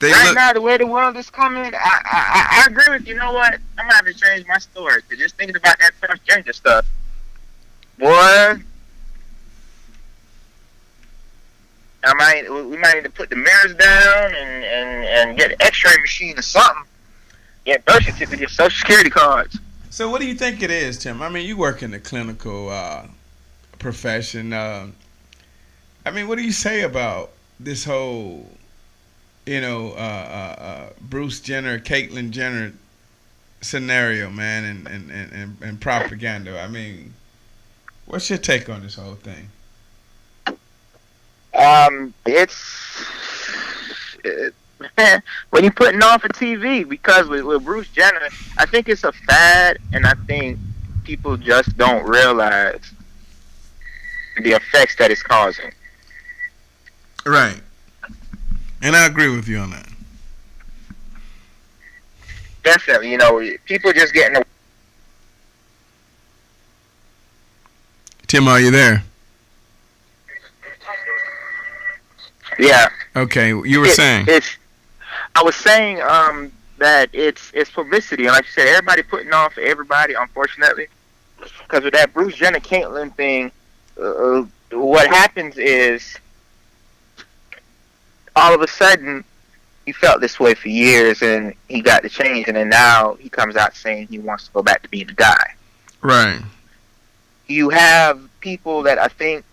Right now, the way the world is coming, I agree with you. You know what? I'm gonna have to change my story. Cause just thinking about that transgender stuff, boy. We might need to put the mirrors down and get an X-ray machine or something. Get birth certificate, Social Security cards. So, what do you think it is, Tim? I mean, you work in the clinical profession. I mean, what do you say about this whole, Bruce Jenner, Caitlyn Jenner scenario, man, and propaganda? I mean, what's your take on this whole thing? When you're putting on for TV, because with Bruce Jenner, I think it's a fad, and I think people just don't realize the effects that it's causing. Right. And I agree with you on that. Definitely, people just getting. Tim, are you there? Yeah. Okay, you were saying. I was saying that it's publicity, and like you said, everybody putting on for everybody. Unfortunately, because with that Bruce Jenner Caitlyn thing, what happens is all of a sudden he felt this way for years, and he got the change, and then now he comes out saying he wants to go back to being a guy. Right. You have people that I think,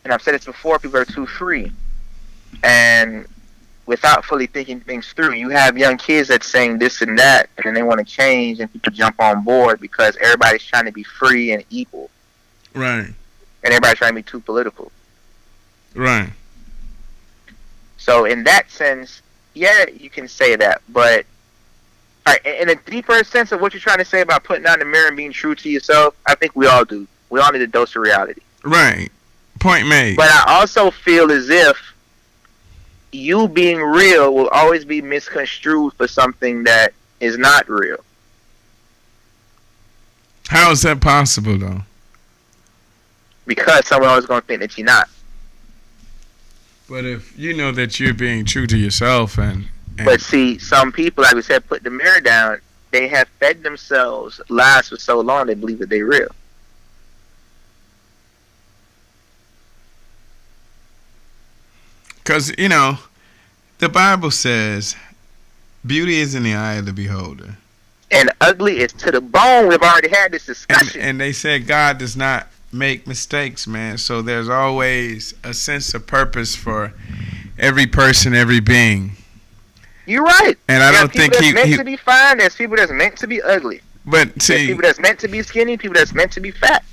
and I've said this before, people are too free. And without fully thinking things through, you have young kids that's saying this and that, and then they want to change, and people jump on board because everybody's trying to be free and equal. Right. And everybody's trying to be too political. Right. So in that sense, yeah, you can say that. But all right, in a deeper sense of what you're trying to say about putting on the mirror and being true to yourself, I think we all do. We all need a dose of reality. Right. Point made. But I also feel as if you being real will always be misconstrued for something that is not real. How is that possible, though? Because someone always going to think that you're not. But if you know that you're being true to yourself and But see, some people, like we said, put the mirror down, they have fed themselves lies for so long they believe that they're real. Because, the Bible says beauty is in the eye of the beholder. And ugly is to the bone. We've already had this discussion. And they said God does not make mistakes, man. So there's always a sense of purpose for every person, every being. You're right. And I don't think he's meant to be fine. There's people that's meant to be ugly. But see, there's people that's meant to be skinny. People that's meant to be fat.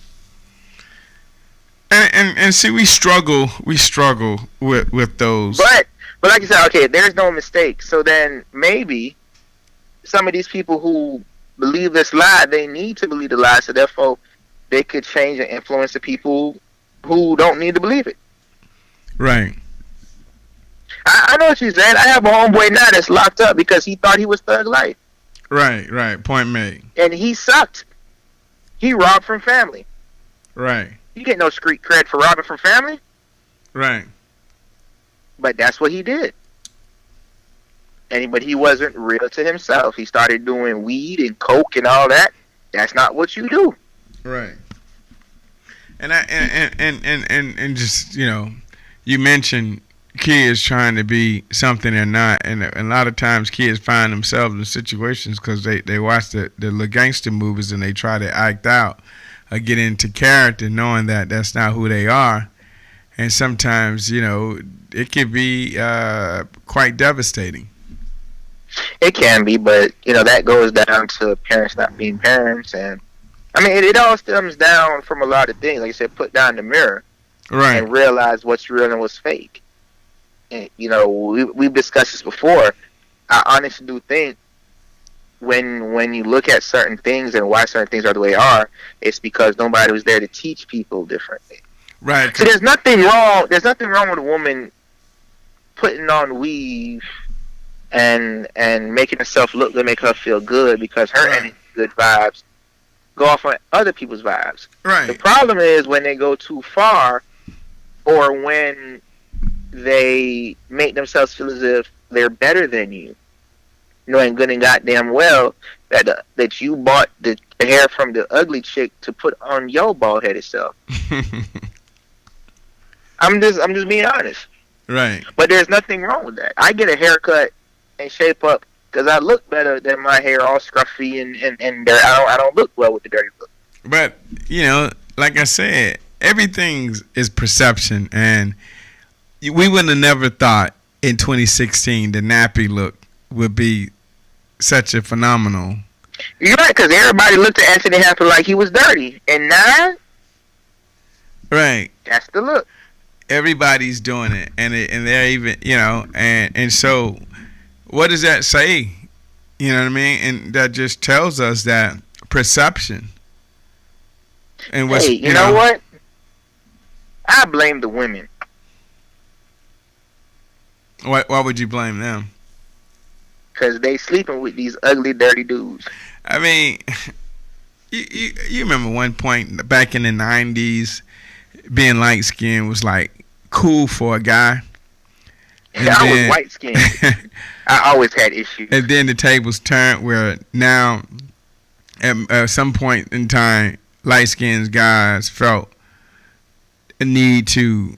And see, we struggle with those. But like you said, okay, there's no mistake. So then maybe some of these people who believe this lie, they need to believe the lie, so therefore they could change and influence the people who don't need to believe it. Right. I know what you said. I have a homeboy now that's locked up because he thought he was Thug Life. Right. Point made. And he sucked. He robbed from family. Right. You get no street cred for robbing from family. Right. But that's what he did. But he wasn't real to himself. He started doing weed and coke and all that. That's not what you do. Right. And just, you mentioned kids trying to be something they're not, and a lot of times kids find themselves in situations because they watch the little gangster movies and they try to act out or get into character knowing that that's not who they are. And sometimes, it can be quite devastating. It can be, but, that goes down to parents not being parents. And, it all stems down from a lot of things. Like you said, put down the mirror. Right. And realize what's real and what's fake. And, we've discussed this before. I honestly do think when you look at certain things and why certain things are the way they are, it's because nobody was there to teach people differently. Right. So there's nothing wrong with a woman putting on weave and making herself look good, make her feel good, because her energy, good vibes go off on other people's vibes. Right. The problem is when they go too far, or when they make themselves feel as if they're better than you, knowing good and goddamn well that you bought the hair from the ugly chick to put on your bald headed self. I'm just being honest. Right. But there's nothing wrong with that. I get a haircut and shape up because I look better than my hair all scruffy and dirty. I don't look well with the dirty look. But, you know, like I said, everything is perception. And we would have never thought in 2016 the nappy look would be such a phenomenal. You're right, because everybody looked at Anthony Hopkins like he was dirty. And now, right, that's the look. Everybody's doing it, and they're even, you know, and so what does that say? You know what I mean? And that just tells us that perception. And what's, hey, you know what? I blame the women. Why would you blame them? Because they sleeping with these ugly, dirty dudes. I mean, you remember one point back in the 90s, being light skinned was like cool for a guy. And I was white skinned. I always had issues. And then the tables turned where now, at some point in time, light skinned guys felt a need to,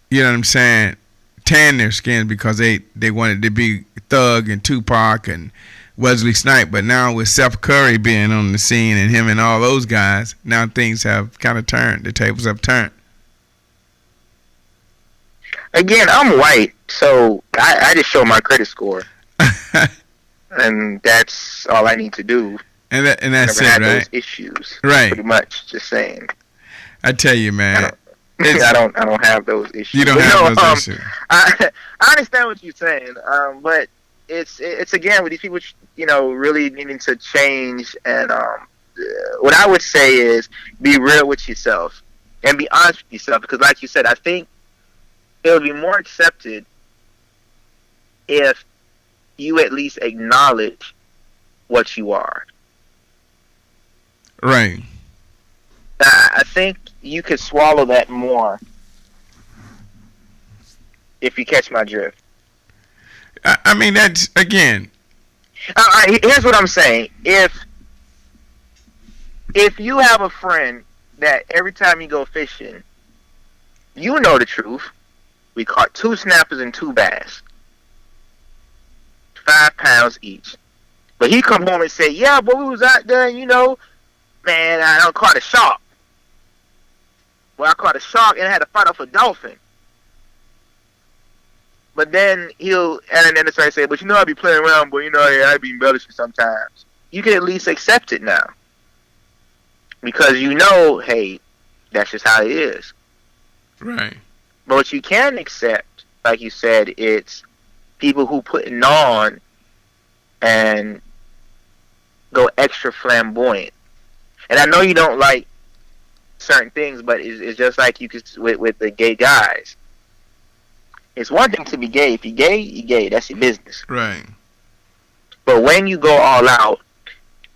you know what I'm saying, tan their skin because they wanted to be Thug and Tupac and Wesley Snipes. But now with Seth Curry being on the scene and him and all those guys, now things have kind of turned. The tables have turned. Again, I'm white, so I just show my credit score. And that's all I need to do. And that's it, right? Those issues, right? Pretty much, just saying. I tell you, man. I don't have those issues. You don't have those issues. I understand what you're saying, but it's again with these people, you know, really needing to change. And what I would say is be real with yourself and be honest with yourself, because, like you said, I think it would be more accepted if you at least acknowledge what you are. Right. I think you could swallow that more if you catch my drift. I mean, that's, again. Here's what I'm saying. If you have a friend that every time you go fishing, you know the truth. We caught 2 snappers and 2 bass. 5 pounds each. But he come home and say, yeah, but we was out there and, you know, man, I done caught a shark. Well, I caught a shark and I had to fight off a dolphin. But then and then it's like say, but you know, I be playing around, but you know, I be embellishing sometimes. You can at least accept it now. Because you know, hey, that's just how it is. Right. But what you can accept, like you said, it's people who putting on and go extra flamboyant. And I know you don't like certain things, but it's just like you could with the gay guys. It's one thing to be gay. If you're gay, you're gay. That's your business. Right. But when you go all out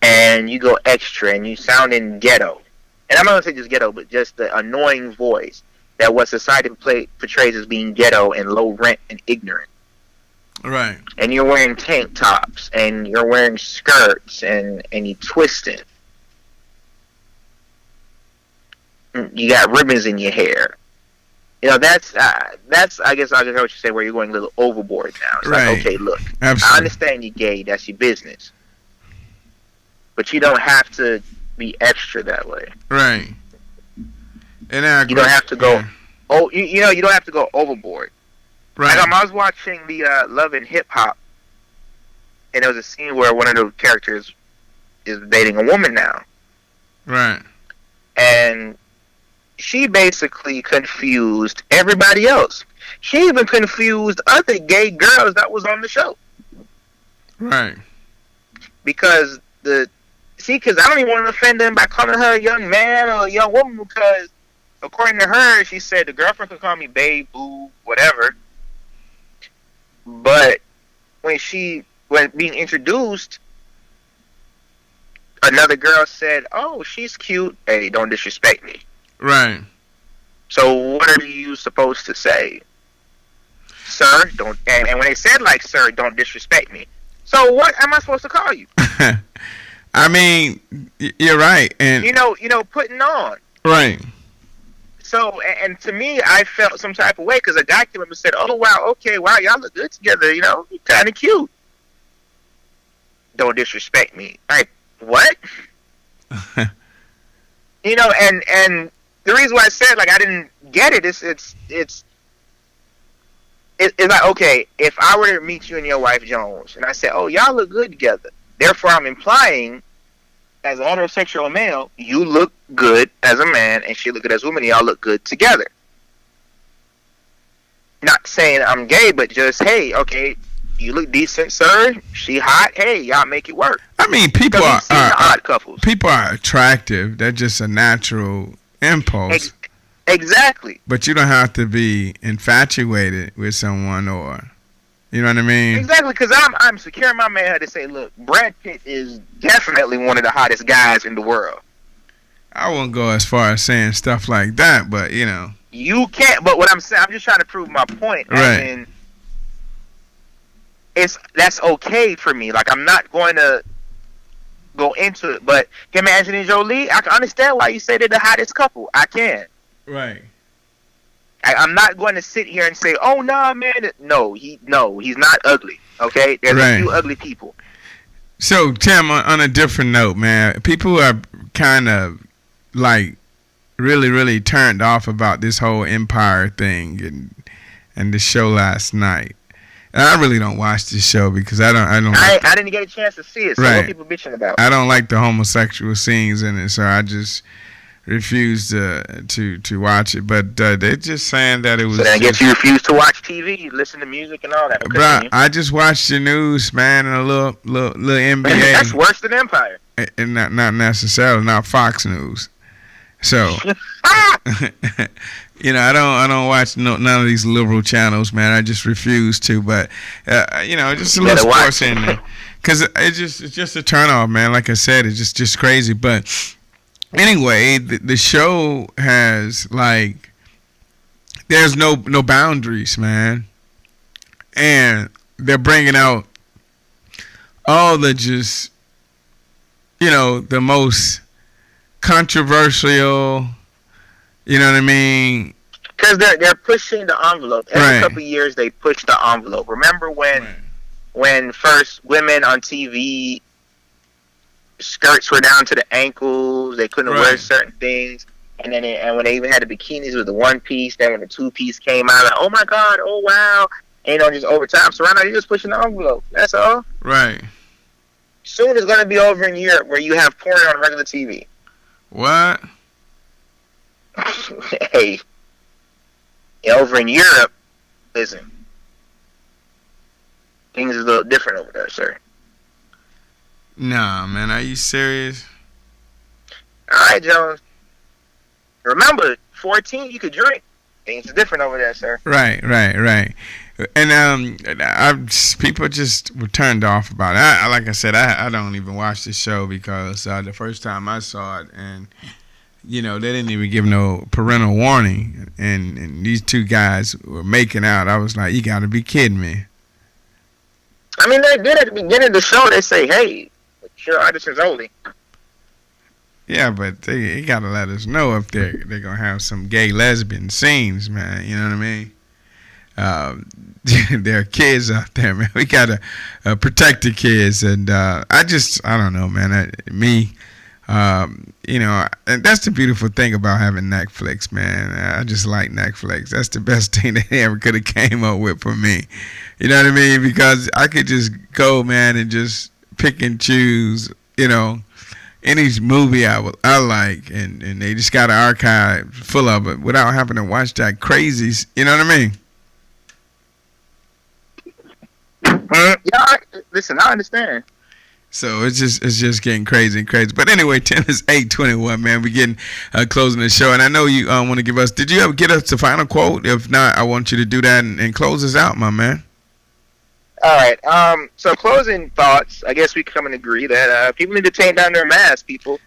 and you go extra and you sound in ghetto, and I'm not going to say just ghetto, but just the annoying voice that what society portrays as being ghetto and low rent and ignorant. Right. And you're wearing tank tops and you're wearing skirts and you twisting. You got ribbons in your hair. You know, that's I guess I just heard what you say, where you're going a little overboard now. It's right. like, okay, look, Absolutely. I understand you're gay, that's your business. But you don't have to be extra that way. Right. And you don't have to go you know, you don't have to go overboard. Right. Like, I was watching the Love and Hip Hop, and there was a scene where one of the characters is dating a woman now. Right. And she basically confused everybody else. She even confused other gay girls that was on the show. Right. Because because I don't even want to offend them by calling her a young man or a young woman, because according to her, she said the girlfriend could call me babe, boo, whatever. But when being introduced, another girl said, "Oh, she's cute. Hey, don't disrespect me." Right. So what are you supposed to say? sir, don't. And when they said like, sir, don't disrespect me. So what am I supposed to call you? I mean, you're right, and you know, putting on. Right. So, and to me, I felt some type of way because a guy came up and said, "Oh wow, okay, wow, y'all look good together. You know, kind of cute." Don't disrespect me. Like what? You know, and the reason why I said like I didn't get it is it's like, okay, if I were to meet you and your wife Jones, and I said, "Oh, y'all look good together," therefore I'm implying, as a heterosexual male, you look good as a man, and she look good as a woman. Y'all look good together. Not saying I'm gay, but just, hey, okay, you look decent, sir. She hot. Hey, y'all make it work. I mean, people are odd couples. People are attractive. That's just a natural impulse. Exactly. But you don't have to be infatuated with someone, or you know what I mean? Exactly, because I'm secure in my manhood to say, look, Brad Pitt is definitely one of the hottest guys in the world. I won't go as far as saying stuff like that, but you know. You can't. But what I'm saying, I'm just trying to prove my point. Right. That's okay for me. Like, I'm not going to go into it. But him and Angelina Jolie, I can understand why you say they're the hottest couple. I can. Right. I'm not going to sit here and say, "Oh no, man." No, he's not ugly. Okay, there's a few ugly people. So Tim, on a different note, man, people are kind of like really turned off about this whole Empire thing and the show last night. And I really don't watch this show because I didn't get a chance to see it. So what people bitching about? I don't like the homosexual scenes in it, so I just refused to watch it. But they're just saying that it was. So then I guess you refuse to watch TV, you listen to music and all that. Bro, I just watched the news, man, and a little NBA. That's worse than Empire. And not necessarily, not Fox News. So, you know, I don't watch none of these liberal channels, man. I just refuse to. But you know, just a little sports in there, because it's just a turn off, man. Like I said, it's just crazy. But anyway, the show has like, there's no boundaries, man, and they're bringing out all the just, you know, the most controversial, you know what I mean? Because they're pushing the envelope. Every couple of years they push the envelope. Remember when first women on TV skirts were down to the ankles, they couldn't wear certain things, and then when they even had the bikinis with the one piece, then when the two piece came out, like, oh my god, oh wow, and just over time. So right now you're just pushing the envelope. That's all. Right. Soon it's gonna be over in Europe where you have porn on regular TV. What? Hey, over in Europe, listen, things are a little different over there, sir. Nah, man, are you serious? All right, Jones. Remember, 14, you could drink. Things are different over there, sir. Right. And people just were turned off about it. Like I said, I don't even watch the show because the first time I saw it, and you know, they didn't even give no parental warning, and these two guys were making out. I was like, you got to be kidding me. I mean, they did at the beginning of the show. They say, "Hey, your auditions only." Yeah, but they got to let us know if they're gonna have some gay lesbian scenes, man. You know what I mean? There are kids out there, man. We gotta protect the kids, and I don't know, man. You know, and that's the beautiful thing about having Netflix, man. I just like Netflix. That's the best thing they ever could have came up with for me. You know what I mean? Because I could just go, man, and just pick and choose, you know, any movie I like, and they just got an archive full of it without having to watch that crazy. You know what I mean? Yeah, listen, I understand. So it's just getting crazy. But anyway, Tim, is 8:21, man. We're getting closing the show, and I know you want to give us. Did you ever get us the final quote? If not, I want you to do that and close us out, my man. All right. So closing thoughts. I guess we come and agree that people need to take down their masks, people.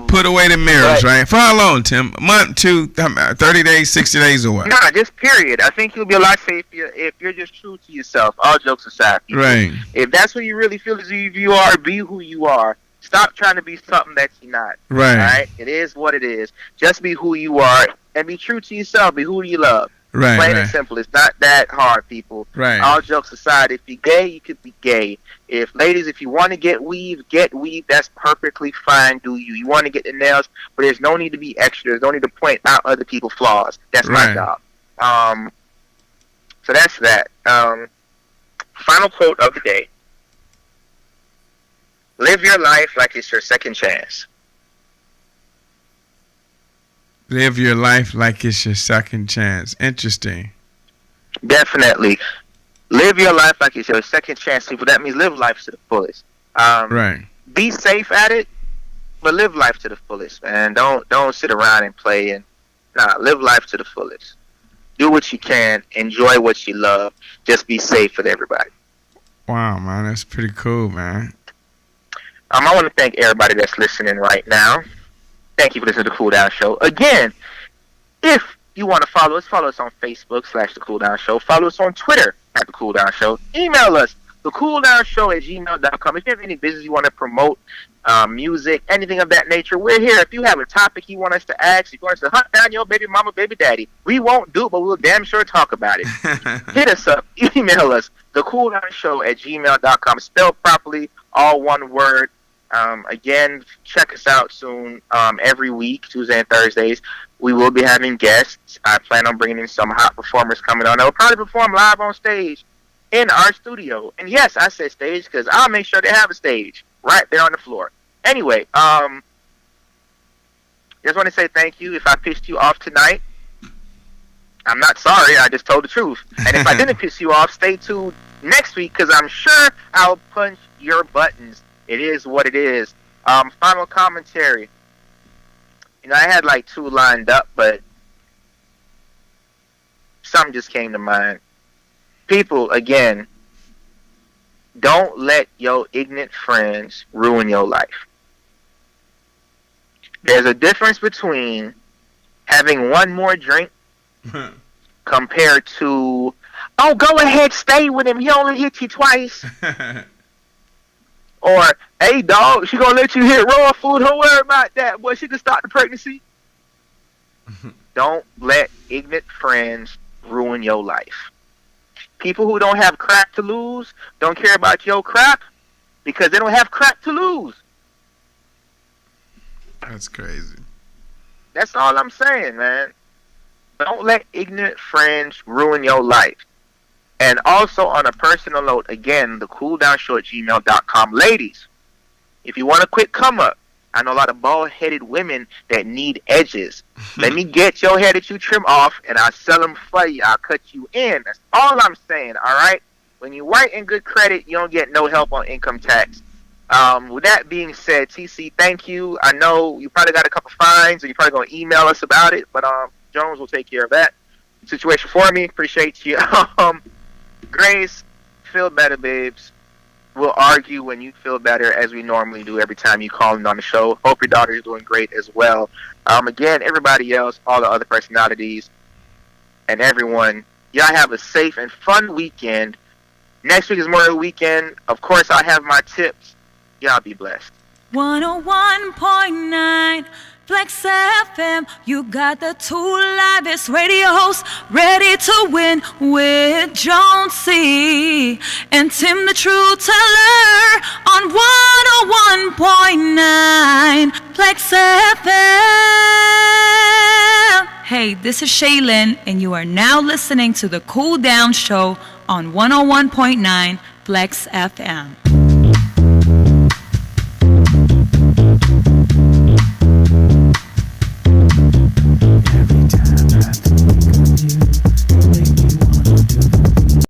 Put away the mirrors, right? For how long, Tim? A month, 2, 30 days, 60 days, or what? Nah, just period. I think you'll be a lot safer if you're just true to yourself. All jokes aside, people. Right. If that's what you really feel as you are, be who you are. Stop trying to be something that you're not. Right. All right. It is what it is. Just be who you are and be true to yourself. Be who you love. Right. Plain and simple. It's not that hard, people. Right. All jokes aside, if you're gay, you could be gay. Ladies, if you want to get weave, that's perfectly fine. Do you? You want to get the nails, but there's no need to be extra. There's no need to point out other people's flaws. That's my job. So that's that. Final quote of the day. Live your life like it's your second chance. Live your life like it's your second chance. Interesting. Definitely. Live your life like it's your second chance, people. That means live life to the fullest. Right. Be safe at it, but live life to the fullest, man. Don't sit around and play. Live life to the fullest. Do what you can. Enjoy what you love. Just be safe with everybody. Wow, man. That's pretty cool, man. I want to thank everybody that's listening right now. Thank you for listening to The Cool Down Show. Again, if you want to follow us on Facebook /The Cool Down Show. Follow us on Twitter @The Cool Down Show. Email us, thecooldownshow@gmail.com. If you have any business you want to promote, music, anything of that nature, we're here. If you have a topic you want us to ask, if you want us to hunt down your baby mama, baby daddy, we won't do it, but we'll damn sure talk about it. Hit us up. Email us, thecooldownshow@gmail.com. Spelled properly, all one word. Again, check us out soon. Every week, Tuesday and Thursdays, we will be having guests. I plan on bringing in some hot performers coming on. They'll probably perform live on stage in our studio. And yes, I said stage because I'll make sure they have a stage right there on the floor. Anyway, just want to say thank you. If I pissed you off tonight, I'm not sorry. I just told the truth. And if I didn't piss you off, stay tuned next week because I'm sure I'll punch your buttons. It is what it is. Final commentary. I had like 2 lined up, but something just came to mind. People, again, don't let your ignorant friends ruin your life. There's a difference between having one more drink compared to, oh, go ahead, stay with him. He only hit you twice. Or, hey, dog, she gonna let you hit raw food. Don't worry about that. Boy, she can start the pregnancy. Don't let ignorant friends ruin your life. People who don't have crap to lose don't care about your crap because they don't have crap to lose. That's crazy. That's all I'm saying, man. Don't let ignorant friends ruin your life. And also on a personal note, again, thecooldownshow@gmail.com. Ladies, if you want a quick come up, I know a lot of bald-headed women that need edges. Let me get your hair that you trim off, and I'll sell them for you. I'll cut you in. That's all I'm saying, all right? When you write in good credit, you don't get no help on income tax. With that being said, TC, thank you. I know you probably got a couple fines, and you're probably going to email us about it, but Jones will take care of that situation for me. Appreciate you. Grace, feel better, babes. We'll argue when you feel better, as we normally do every time you call in on the show. Hope your daughter is doing great as well. Again, everybody else, all the other personalities, and everyone, y'all have a safe and fun weekend. Next week is Memorial Weekend. Of course, I have my tips. Y'all be blessed. 101.9 Flex FM, you got the 2 livest radio hosts ready to win with Jonesy and Tim the Truth Teller on 101.9 Flex FM. Hey, this is Shaylin, and you are now listening to the Cool Down Show on 101.9 Flex FM.